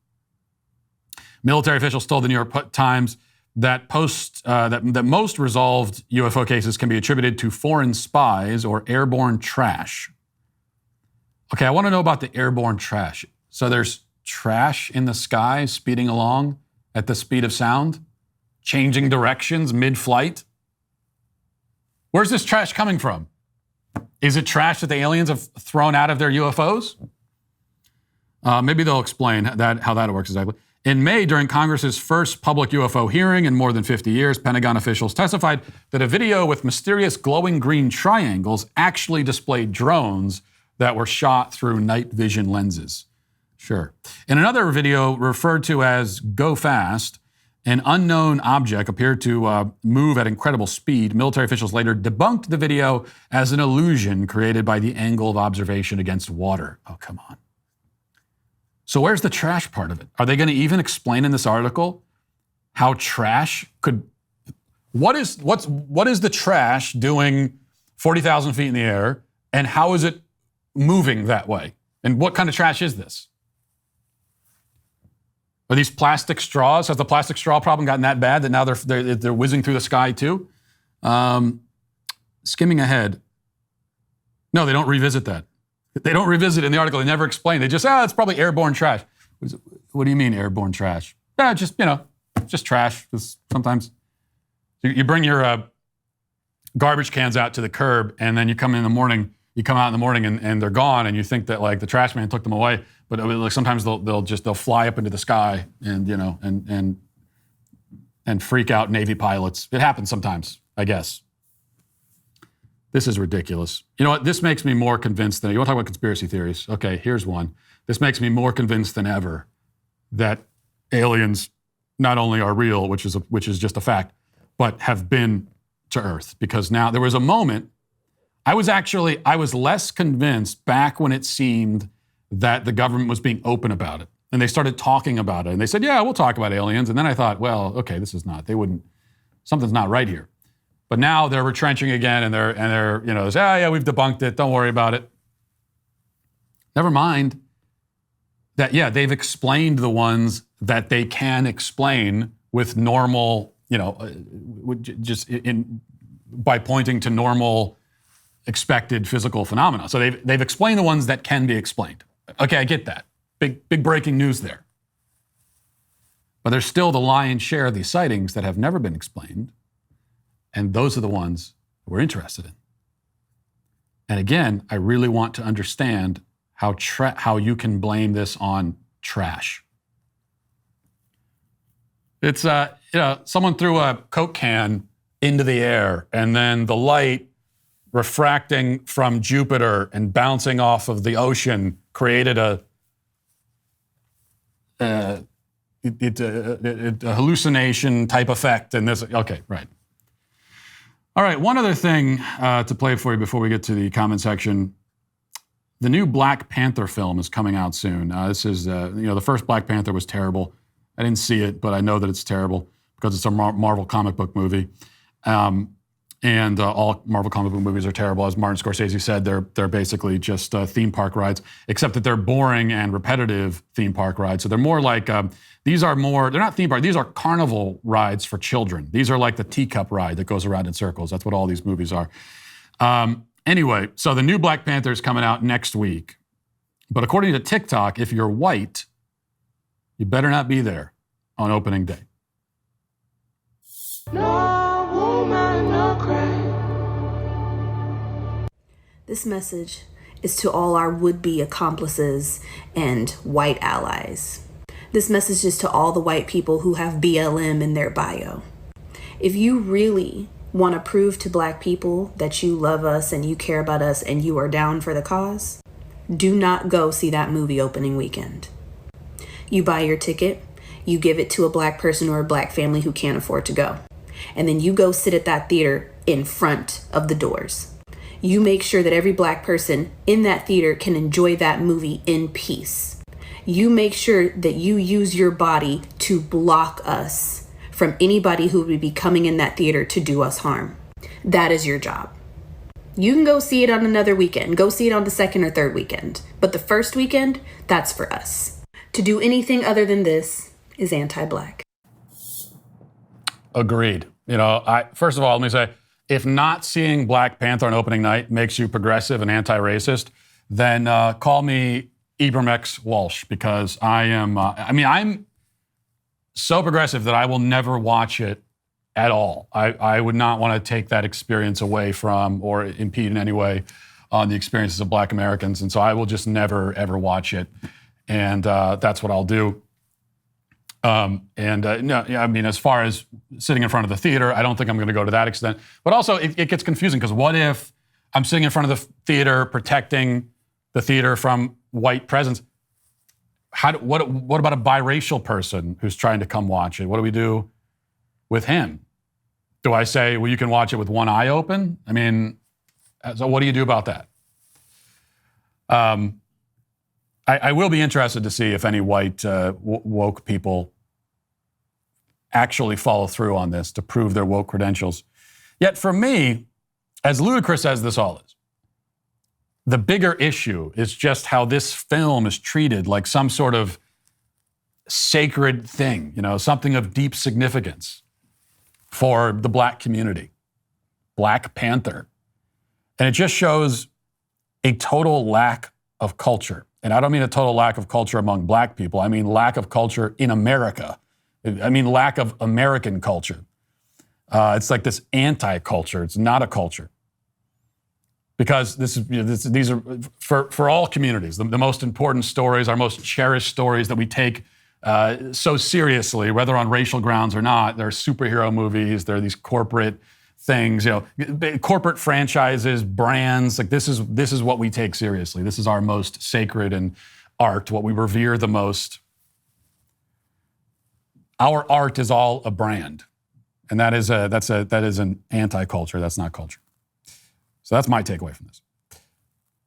S1: Military officials told the New York Times that most resolved UFO cases can be attributed to foreign spies or airborne trash. Okay, I want to know about the airborne trash. So there's trash in the sky speeding along at the speed of sound, changing directions mid-flight. Where's this trash coming from? Is it trash that the aliens have thrown out of their UFOs? Maybe they'll explain how that works exactly. In May, during Congress's first public UFO hearing in more than 50 years, Pentagon officials testified that a video with mysterious glowing green triangles actually displayed drones that were shot through night vision lenses. Sure. In another video referred to as Go Fast, an unknown object appeared to move at incredible speed. Military officials later debunked the video as an illusion created by the angle of observation against water. Oh, come on. So where's the trash part of it? Are they going to even explain in this article how trash could... What is the trash doing 40,000 feet in the air, and how is it moving that way? And what kind of trash is this? Are these plastic straws? Has the plastic straw problem gotten that bad that now they're whizzing through the sky too? Skimming ahead. No, they don't revisit that. They don't revisit it in the article. They never explain. They just, it's probably airborne trash. What do you mean airborne trash? Yeah, just trash. Just sometimes you bring your garbage cans out to the curb, and then you come out in the morning and they're gone, and you think that like the trash man took them away. But like sometimes they'll fly up into the sky and freak out Navy pilots. It happens sometimes, I guess. This is ridiculous. You know what? This makes me more convinced than... You want to talk about conspiracy theories? Okay, here's one. This makes me more convinced than ever that aliens not only are real, which is just a fact, but have been to Earth. Because now there was a moment, I was less convinced back when it seemed that the government was being open about it. And they started talking about it. And they said, yeah, we'll talk about aliens. And then I thought, well, okay, something's not right here. But now they're retrenching again, and they're we've debunked it. Don't worry about it. Never mind that, they've explained the ones that they can explain with normal, by pointing to normal, expected physical phenomena. So they've explained the ones that can be explained. Okay, I get that. Big breaking news there. But there's still the lion's share of these sightings that have never been explained. And those are the ones we're interested in. And again, I really want to understand how you can blame this on trash. It's someone threw a Coke can into the air, and then the light refracting from Jupiter and bouncing off of the ocean created a hallucination type effect. And this, okay, right. All right, one other thing to play for you before we get to the comment section. The new Black Panther film is coming out soon. This is, the first Black Panther was terrible. I didn't see it, but I know that it's terrible because it's a Marvel comic book movie. And all Marvel comic book movies are terrible. As Martin Scorsese said, they're basically just theme park rides, except that they're boring and repetitive theme park rides. So they're more like, they're not theme park, these are carnival rides for children. These are like the teacup ride that goes around in circles. That's what all these movies are. Anyway, so the new Black Panther is coming out next week. But according to TikTok, if you're white, you better not be there on opening day.
S6: No woman, no cry.
S7: This message is to all our would-be accomplices and white allies. This message is to all the white people who have BLM in their bio. If you really want to prove to black people that you love us and you care about us and you are down for the cause, do not go see that movie opening weekend. You buy your ticket, you give it to a black person or a black family who can't afford to go. And then you go sit at that theater in front of the doors. You make sure that every black person in that theater can enjoy that movie in peace. You make sure that you use your body to block us from anybody who would be coming in that theater to do us harm. That is your job. You can go see it on another weekend. Go see it on the second or third weekend. But the first weekend, that's for us. To do anything other than this is anti-black.
S1: Agreed. First of all, let me say, if not seeing Black Panther on opening night makes you progressive and anti-racist, then call me Ibram X. Walsh, because I'm so progressive that I will never watch it at all. I would not want to take that experience away from or impede in any way on the experiences of black Americans. And so I will just never, ever watch it. And that's what I'll do. No, yeah, I mean, as far as sitting in front of the theater, I don't think I'm going to go to that extent. But also, it gets confusing because what if I'm sitting in front of the theater protecting the theater from white presence? What about a biracial person who's trying to come watch it? What do we do with him? Do I say, well, you can watch it with one eye open? I mean, so what do you do about that? I will be interested to see if any white woke people actually follow through on this to prove their woke credentials. Yet for me, as ludicrous as this all is, the bigger issue is just how this film is treated like some sort of sacred thing, something of deep significance for the black community. Black Panther. And it just shows a total lack of culture. And I don't mean a total lack of culture among black people. I mean lack of culture in America. I mean lack of American culture. It's like this anti-culture. It's not a culture. Because these are, for all communities, the most important stories, our most cherished stories that we take so seriously, whether on racial grounds or not. There are superhero movies. There are these corporate things, corporate franchises, brands. Like this is what we take seriously. This is our most sacred and art, what we revere the most. Our art is all a brand, and that is an anti-culture. That's not culture. So that's my takeaway from this.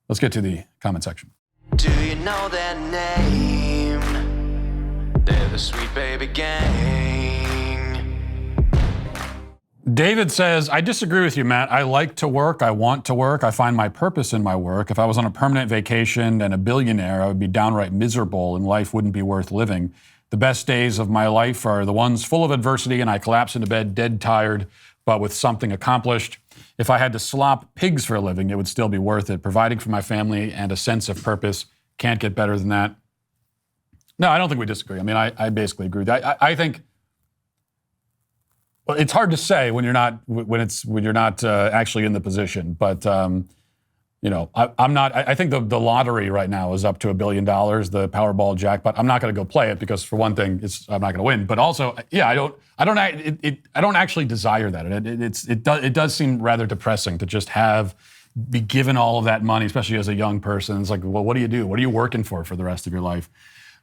S1: Let's get to the comment section.
S8: Do you know their name? They're the Sweet Baby Gang.
S1: David says, I disagree with you, Matt. I like to work. I want to work. I find my purpose in my work. If I was on a permanent vacation and a billionaire, I would be downright miserable and life wouldn't be worth living. The best days of my life are the ones full of adversity and I collapse into bed dead tired, but with something accomplished. If I had to slop pigs for a living, it would still be worth it. Providing for my family and a sense of purpose. Can't get better than that. No, I don't think we disagree. I mean, I basically agree with that. I think, well, it's hard to say when you're not actually in the position. But I'm not. I think the lottery right now is up to $1 billion, the Powerball jackpot. I'm not going to go play it because, for one thing, I'm not going to win. But also, yeah, I don't actually desire that. It does seem rather depressing to just be given all of that money, especially as a young person. It's like, well, what do you do? What are you working for the rest of your life?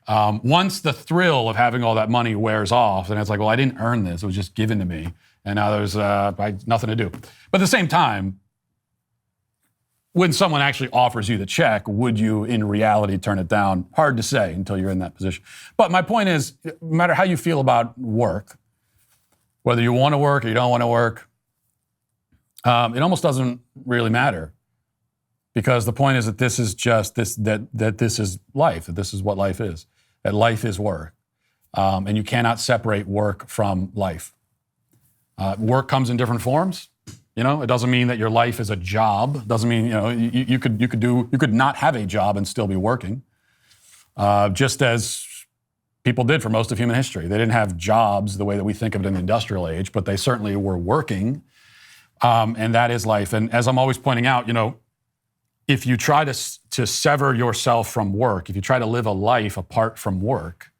S1: Once the thrill of having all that money wears off, then it's like, well, I didn't earn this. It was just given to me, and now there's nothing to do. But at the same time, when someone actually offers you the check, would you in reality turn it down? Hard to say until you're in that position. But my point is, no matter how you feel about work, whether you want to work or you don't want to work, it almost doesn't really matter. Because the point is that this is just that this is life, that this is what life is, that life is work. And you cannot separate work from life. Work comes in different forms. It doesn't mean that your life is a job. It doesn't mean, you could not have a job and still be working. Just as people did for most of human history. They didn't have jobs the way that we think of it in the industrial age, but they certainly were working. And that is life. And as I'm always pointing out, if you try to sever yourself from work, if you try to live a life apart from work,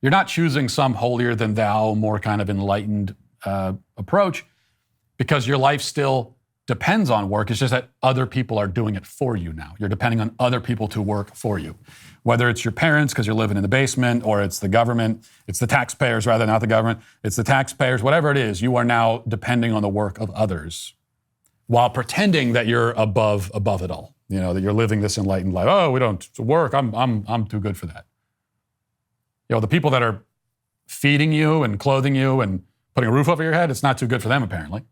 S1: you're not choosing some holier than thou, more kind of enlightened approach. Because your life still depends on work. It's just that other people are doing it for you now. You're depending on other people to work for you. Whether it's your parents because you're living in the basement, or it's the government, it's the taxpayers rather, not the government, it's the taxpayers, whatever it is, you are now depending on the work of others while pretending that you're above it all. That you're living this enlightened life. Oh, we don't work. I'm too good for that. The people that are feeding you and clothing you and putting a roof over your head, it's not too good for them apparently.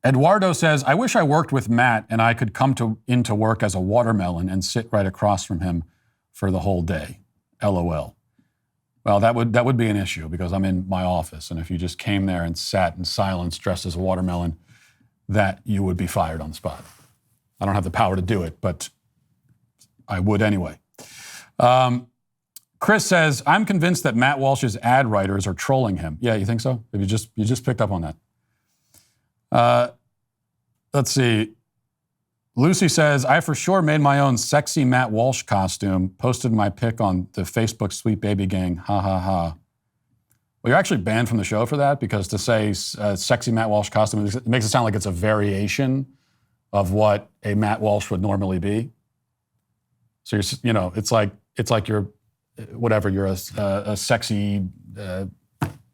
S1: Eduardo says, I wish I worked with Matt and I could come into work as a watermelon and sit right across from him for the whole day. LOL. Well, that would be an issue because I'm in my office, and if you just came there and sat in silence dressed as a watermelon, that you would be fired on the spot. I don't have the power to do it, but I would anyway. Chris says, I'm convinced that Matt Walsh's ad writers are trolling him. Yeah, you think so? Have you just picked up on that? Let's see. Lucy says, I for sure made my own sexy Matt Walsh costume, posted my pic on the Facebook Sweet Baby Gang, ha ha ha. Well, you're actually banned from the show for that because to say sexy Matt Walsh costume, it makes it sound like it's a variation of what a Matt Walsh would normally be. So it's like you're, whatever, you're a sexy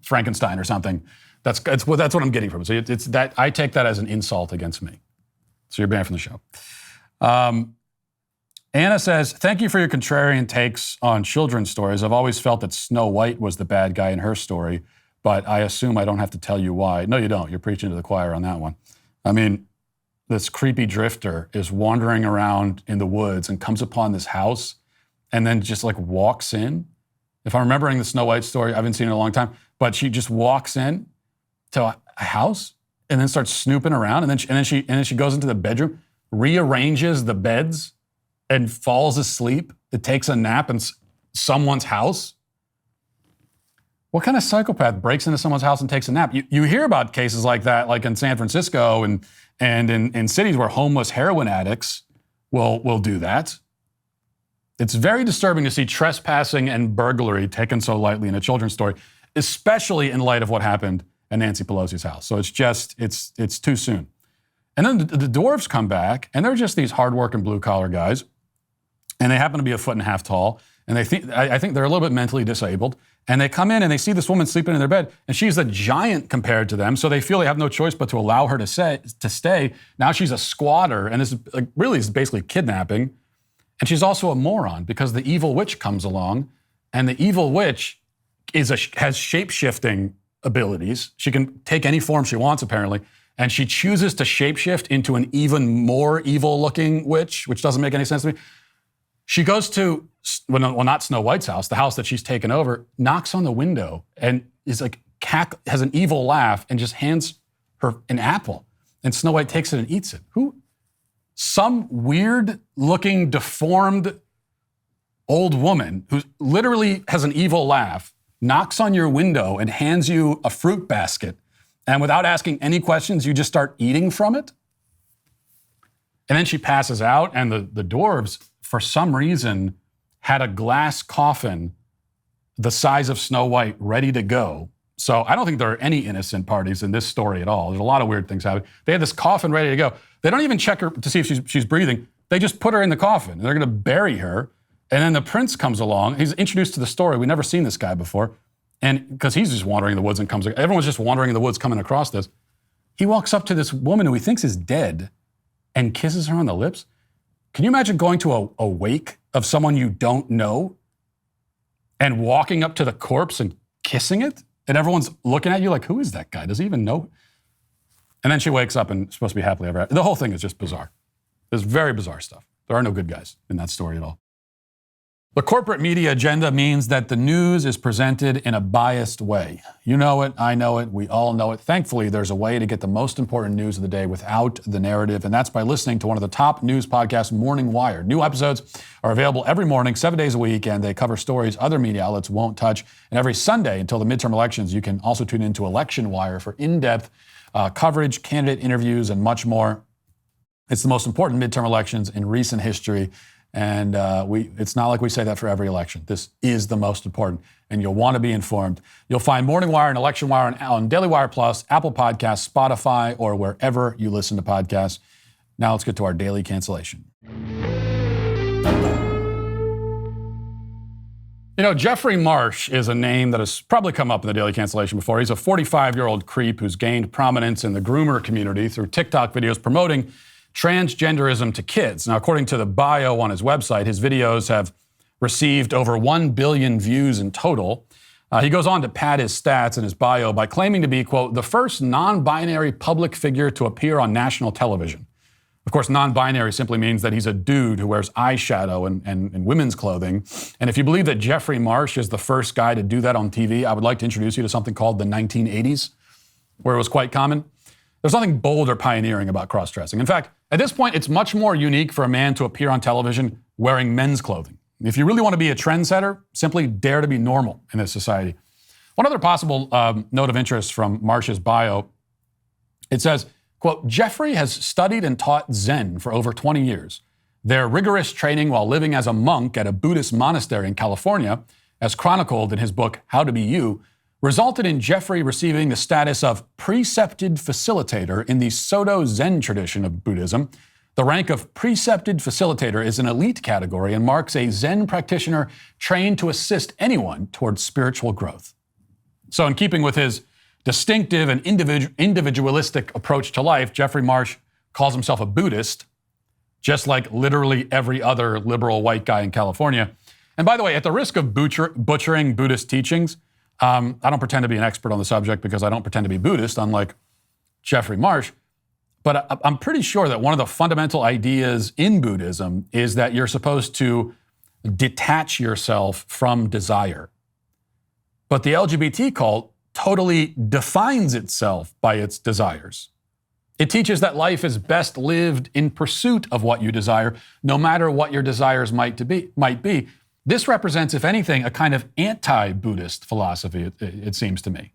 S1: Frankenstein or something. That's what I'm getting from it. So it's that I take that as an insult against me. So you're banned from the show. Anna says, thank you for your contrarian takes on children's stories. I've always felt that Snow White was the bad guy in her story, but I assume I don't have to tell you why. No, you don't. You're preaching to the choir on that one. I mean, this creepy drifter is wandering around in the woods and comes upon this house and then just like walks in. If I'm remembering the Snow White story, I haven't seen it in a long time, but she just walks in to a house and then starts snooping around, and then she goes into the bedroom, rearranges the beds, and falls asleep. It takes a nap in someone's house. What kind of psychopath breaks into someone's house and takes a nap? You hear about cases like that, like in San Francisco and in cities where homeless heroin addicts will do that. It's very disturbing to see trespassing and burglary taken so lightly in a children's story, especially in light of what happened at Nancy Pelosi's house. So it's too soon. And then the dwarves come back, and they're just these hardworking blue-collar guys, and they happen to be 1.5 feet tall, and I think they're a little bit mentally disabled, and they come in and they see this woman sleeping in their bed, and she's a giant compared to them, so they feel they have no choice but to allow her to stay. Now she's a squatter, and this is basically kidnapping, and she's also a moron because the evil witch comes along, and the evil witch has shape-shifting abilities. She can take any form she wants, apparently, and she chooses to shapeshift into an even more evil-looking witch, which doesn't make any sense to me. She goes to, well, not Snow White's house, the house that she's taken over, knocks on the window, and is like, has an evil laugh, and just hands her an apple. And Snow White takes it and eats it. Who? Some weird-looking, deformed old woman who literally has an evil laugh, knocks on your window and hands you a fruit basket, and without asking any questions, you just start eating from it? And then she passes out, and the dwarves, for some reason, had a glass coffin the size of Snow White ready to go. So I don't think there are any innocent parties in this story at all. There's a lot of weird things happening. They had this coffin ready to go. They don't even check her to see if she's breathing. They just put her in the coffin, and they're going to bury her. And then the prince comes along. He's introduced to the story. We've never seen this guy before. And because he's just wandering in the woods and everyone's just wandering in the woods coming across this. He walks up to this woman who he thinks is dead and kisses her on the lips. Can you imagine going to a wake of someone you don't know and walking up to the corpse and kissing it? And everyone's looking at you like, who is that guy? Does he even know? And then she wakes up and is supposed to be happily ever after. The whole thing is just bizarre. There's very bizarre stuff. There are no good guys in that story at all. The corporate media agenda means that the news is presented in a biased way. You know it, I know it, we all know it. Thankfully, there's a way to get the most important news of the day without the narrative, and that's by listening to one of the top news podcasts, Morning Wire. New episodes are available every morning, 7 days a week, and they cover stories other media outlets won't touch. And every Sunday until the midterm elections, you can also tune into Election Wire for in-depth coverage, candidate interviews, and much more. It's the most important midterm elections in recent history. And it's not like we say that for every election. This is the most important, and you'll want to be informed. You'll find Morning Wire and Election Wire on DailyWire Plus, Apple Podcasts, Spotify, or wherever you listen to podcasts. Now let's get to our daily cancellation. You know, Jeffrey Marsh is a name that has probably come up in the daily cancellation before. He's a 45-year-old creep who's gained prominence in the groomer community through TikTok videos promoting transgenderism to kids. Now, according to the bio on his website, his videos have received over 1 billion views in total. He goes on to pad his stats in his bio by claiming to be, quote, the first non-binary public figure to appear on national television. Of course, non-binary simply means that he's a dude who wears eyeshadow and women's clothing. And if you believe that Jeffrey Marsh is the first guy to do that on TV, I would like to introduce you to something called the 1980s, where it was quite common. There's nothing bold or pioneering about cross-dressing. In fact, at this point, it's much more unique for a man to appear on television wearing men's clothing. If you really want to be a trendsetter, simply dare to be normal in this society. One other possible note of interest from Marsh's bio, it says, Quote, Jeffrey has studied and taught Zen for over 20 years. Their rigorous training while living as a monk at a Buddhist monastery in California, as chronicled in his book, How to Be You, resulted in Jeffrey receiving the status of precepted facilitator in the Soto Zen tradition of Buddhism. The rank of precepted facilitator is an elite category and marks a Zen practitioner trained to assist anyone towards spiritual growth. So in keeping with his distinctive and individualistic approach to life, Jeffrey Marsh calls himself a Buddhist, just like literally every other liberal white guy in California. And by the way, at the risk of butchering Buddhist teachings, I don't pretend to be an expert on the subject because I don't pretend to be Buddhist, unlike Jeffrey Marsh. But I'm pretty sure that one of the fundamental ideas in Buddhism is that you're supposed to detach yourself from desire. But the LGBT cult totally defines itself by its desires. It teaches that life is best lived in pursuit of what you desire, no matter what your desires might be. This represents, if anything, a kind of anti-Buddhist philosophy, it seems to me.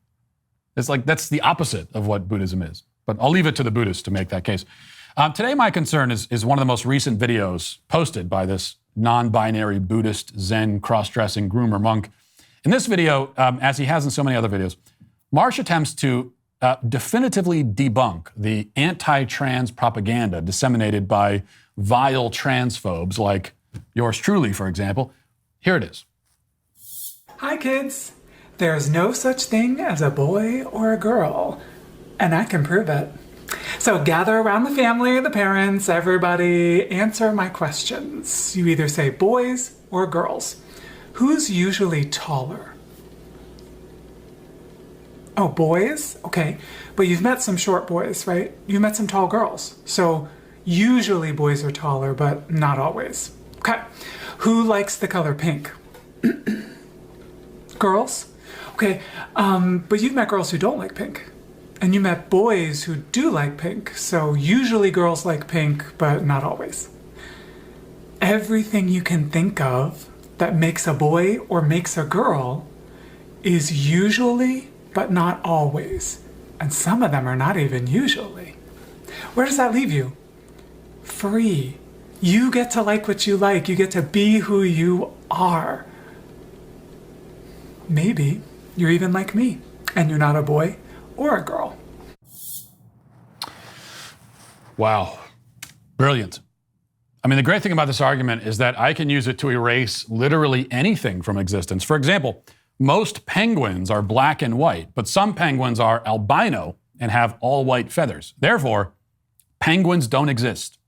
S1: It's like that's the opposite of what Buddhism is. But I'll leave it to the Buddhists to make that case. Today, my concern is one of the most recent videos posted by this non-binary Buddhist Zen cross-dressing groomer monk. In this video, as he has in so many other videos, Marsh attempts to definitively debunk the anti-trans propaganda disseminated by vile transphobes like yours truly, for example. Here it is.
S9: Hi, kids. There's no such thing as a boy or a girl, and I can prove it. So gather around the family, the parents, everybody, answer my questions. You either say boys or girls. Who's usually taller? Oh, boys? Okay. But you've met some short boys, right? You've met some tall girls. So usually boys are taller, but not always. Okay. Who likes the color pink? Girls? Okay. But you've met girls who don't like pink. And you met boys who do like pink. So usually girls like pink, but not always. Everything you can think of that makes a boy or makes a girl is usually, but not always. And some of them are not even usually. Where does that leave you? Free. You get to like what you like. You get to be who you are. Maybe you're even like me, and you're not a boy or a girl.
S1: Wow. Brilliant. I mean, the great thing about this argument is that I can use it to erase literally anything from existence. For example, most penguins are black and white, but some penguins are albino and have all white feathers. Therefore, penguins don't exist.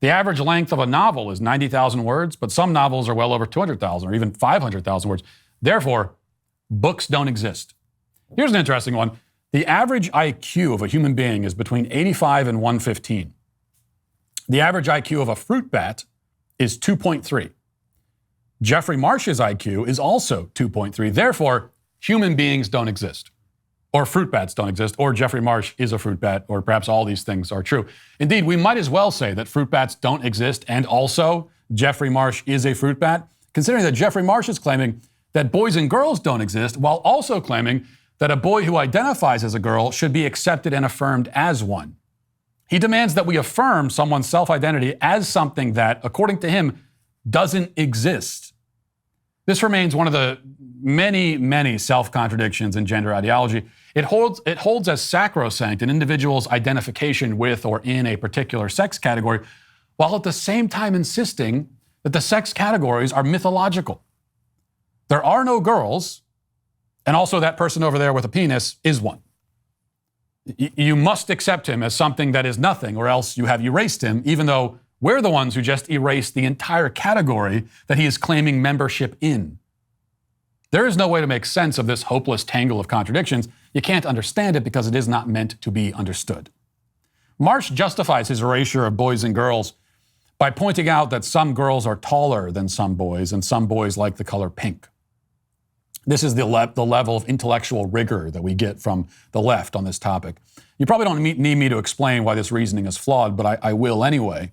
S1: The average length of a novel is 90,000 words, but some novels are well over 200,000 or even 500,000 words. Therefore, books don't exist. Here's an interesting one. The average IQ of a human being is between 85 and 115. The average IQ of a fruit bat is 2.3. Jeffrey Marsh's IQ is also 2.3. Therefore, human beings don't exist, or fruit bats don't exist, or Jeffrey Marsh is a fruit bat, or perhaps all these things are true. Indeed, we might as well say that fruit bats don't exist and also Jeffrey Marsh is a fruit bat, considering that Jeffrey Marsh is claiming that boys and girls don't exist, while also claiming that a boy who identifies as a girl should be accepted and affirmed as one. He demands that we affirm someone's self-identity as something that, according to him, doesn't exist. This remains one of the many, many self-contradictions in gender ideology. It holds as sacrosanct an individual's identification with or in a particular sex category, while at the same time insisting that the sex categories are mythological. There are no girls, and also that person over there with a penis is one. You must accept him as something that is nothing, or else you have erased him, even though we're the ones who just erased the entire category that he is claiming membership in. There is no way to make sense of this hopeless tangle of contradictions. You can't understand it because it is not meant to be understood. Marsh justifies his erasure of boys and girls by pointing out that some girls are taller than some boys and some boys like the color pink. This is the level of intellectual rigor that we get from the left on this topic. You probably don't need me to explain why this reasoning is flawed, but I will anyway.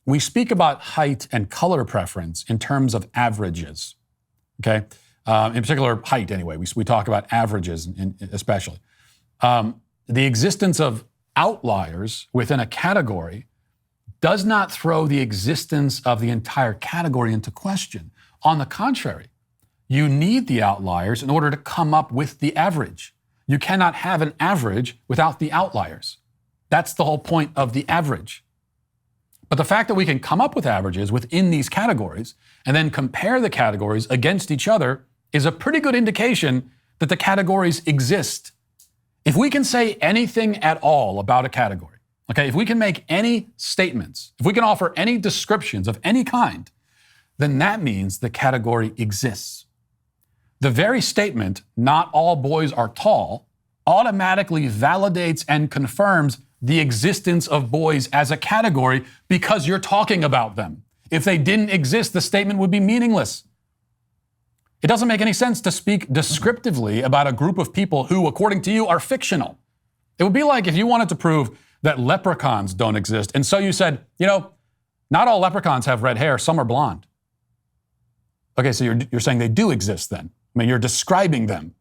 S1: We speak about height and color preference in terms of averages, okay? In particular, height anyway. We talk about averages especially. The existence of outliers within a category does not throw the existence of the entire category into question. On the contrary, you need the outliers in order to come up with the average. You cannot have an average without the outliers. That's the whole point of the average. But the fact that we can come up with averages within these categories and then compare the categories against each other is a pretty good indication that the categories exist. If we can say anything at all about a category, okay, if we can make any statements, if we can offer any descriptions of any kind, then that means the category exists. The very statement, not all boys are tall, automatically validates and confirms the existence of boys as a category because you're talking about them. If they didn't exist, the statement would be meaningless. It doesn't make any sense to speak descriptively about a group of people who, according to you, are fictional. It would be like if you wanted to prove that leprechauns don't exist, and so you said, not all leprechauns have red hair, some are blonde. Okay, so you're saying they do exist then. I mean, you're describing them.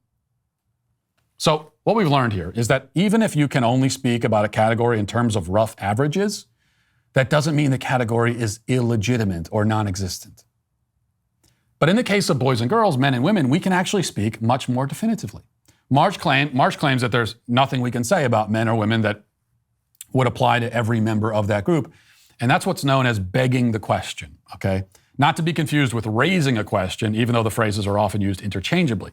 S1: So what we've learned here is that even if you can only speak about a category in terms of rough averages, that doesn't mean the category is illegitimate or non-existent. But in the case of boys and girls, men and women, we can actually speak much more definitively. Marsh claims that there's nothing we can say about men or women that would apply to every member of that group. And that's what's known as begging the question, okay? Not to be confused with raising a question, even though the phrases are often used interchangeably.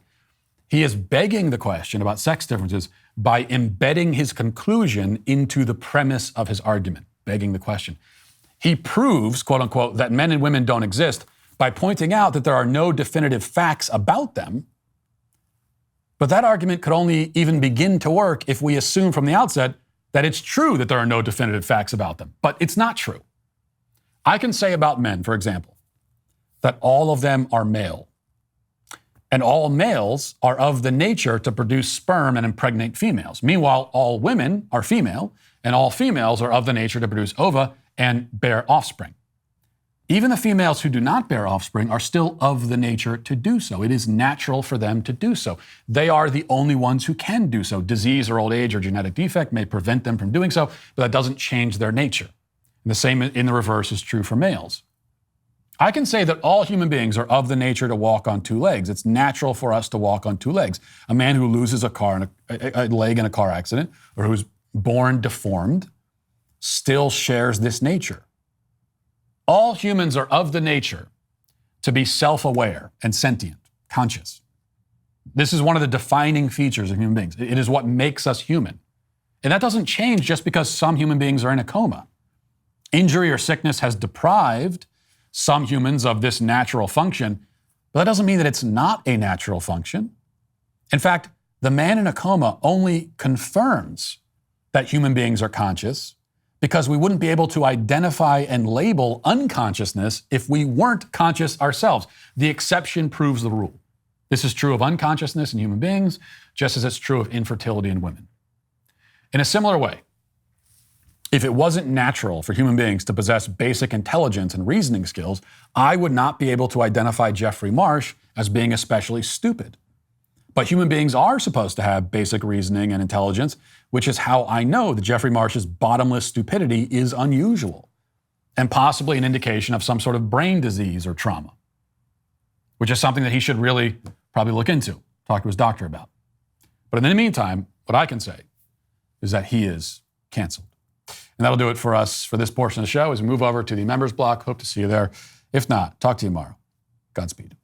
S1: He is begging the question about sex differences by embedding his conclusion into the premise of his argument, begging the question. He proves, quote unquote, that men and women don't exist by pointing out that there are no definitive facts about them. But that argument could only even begin to work if we assume from the outset that it's true that there are no definitive facts about them. But it's not true. I can say about men, for example, that all of them are male. And all males are of the nature to produce sperm and impregnate females. Meanwhile, all women are female, and all females are of the nature to produce ova and bear offspring. Even the females who do not bear offspring are still of the nature to do so. It is natural for them to do so. They are the only ones who can do so. Disease or old age or genetic defect may prevent them from doing so, but that doesn't change their nature. And the same in the reverse is true for males. I can say that all human beings are of the nature to walk on two legs. It's natural for us to walk on two legs. A man who loses a leg in a car accident or who's born deformed still shares this nature. All humans are of the nature to be self-aware and sentient, conscious. This is one of the defining features of human beings. It is what makes us human. And that doesn't change just because some human beings are in a coma. Injury or sickness has deprived some humans of this natural function, but that doesn't mean that it's not a natural function. In fact, the man in a coma only confirms that human beings are conscious because we wouldn't be able to identify and label unconsciousness if we weren't conscious ourselves. The exception proves the rule. This is true of unconsciousness in human beings, just as it's true of infertility in women. In a similar way, if it wasn't natural for human beings to possess basic intelligence and reasoning skills, I would not be able to identify Jeffrey Marsh as being especially stupid. But human beings are supposed to have basic reasoning and intelligence, which is how I know that Jeffrey Marsh's bottomless stupidity is unusual and possibly an indication of some sort of brain disease or trauma, which is something that he should really probably look into, talk to his doctor about. But in the meantime, what I can say is that he is canceled. And that'll do it for us for this portion of the show as we move over to the members block. Hope to see you there. If not, talk to you tomorrow. Godspeed.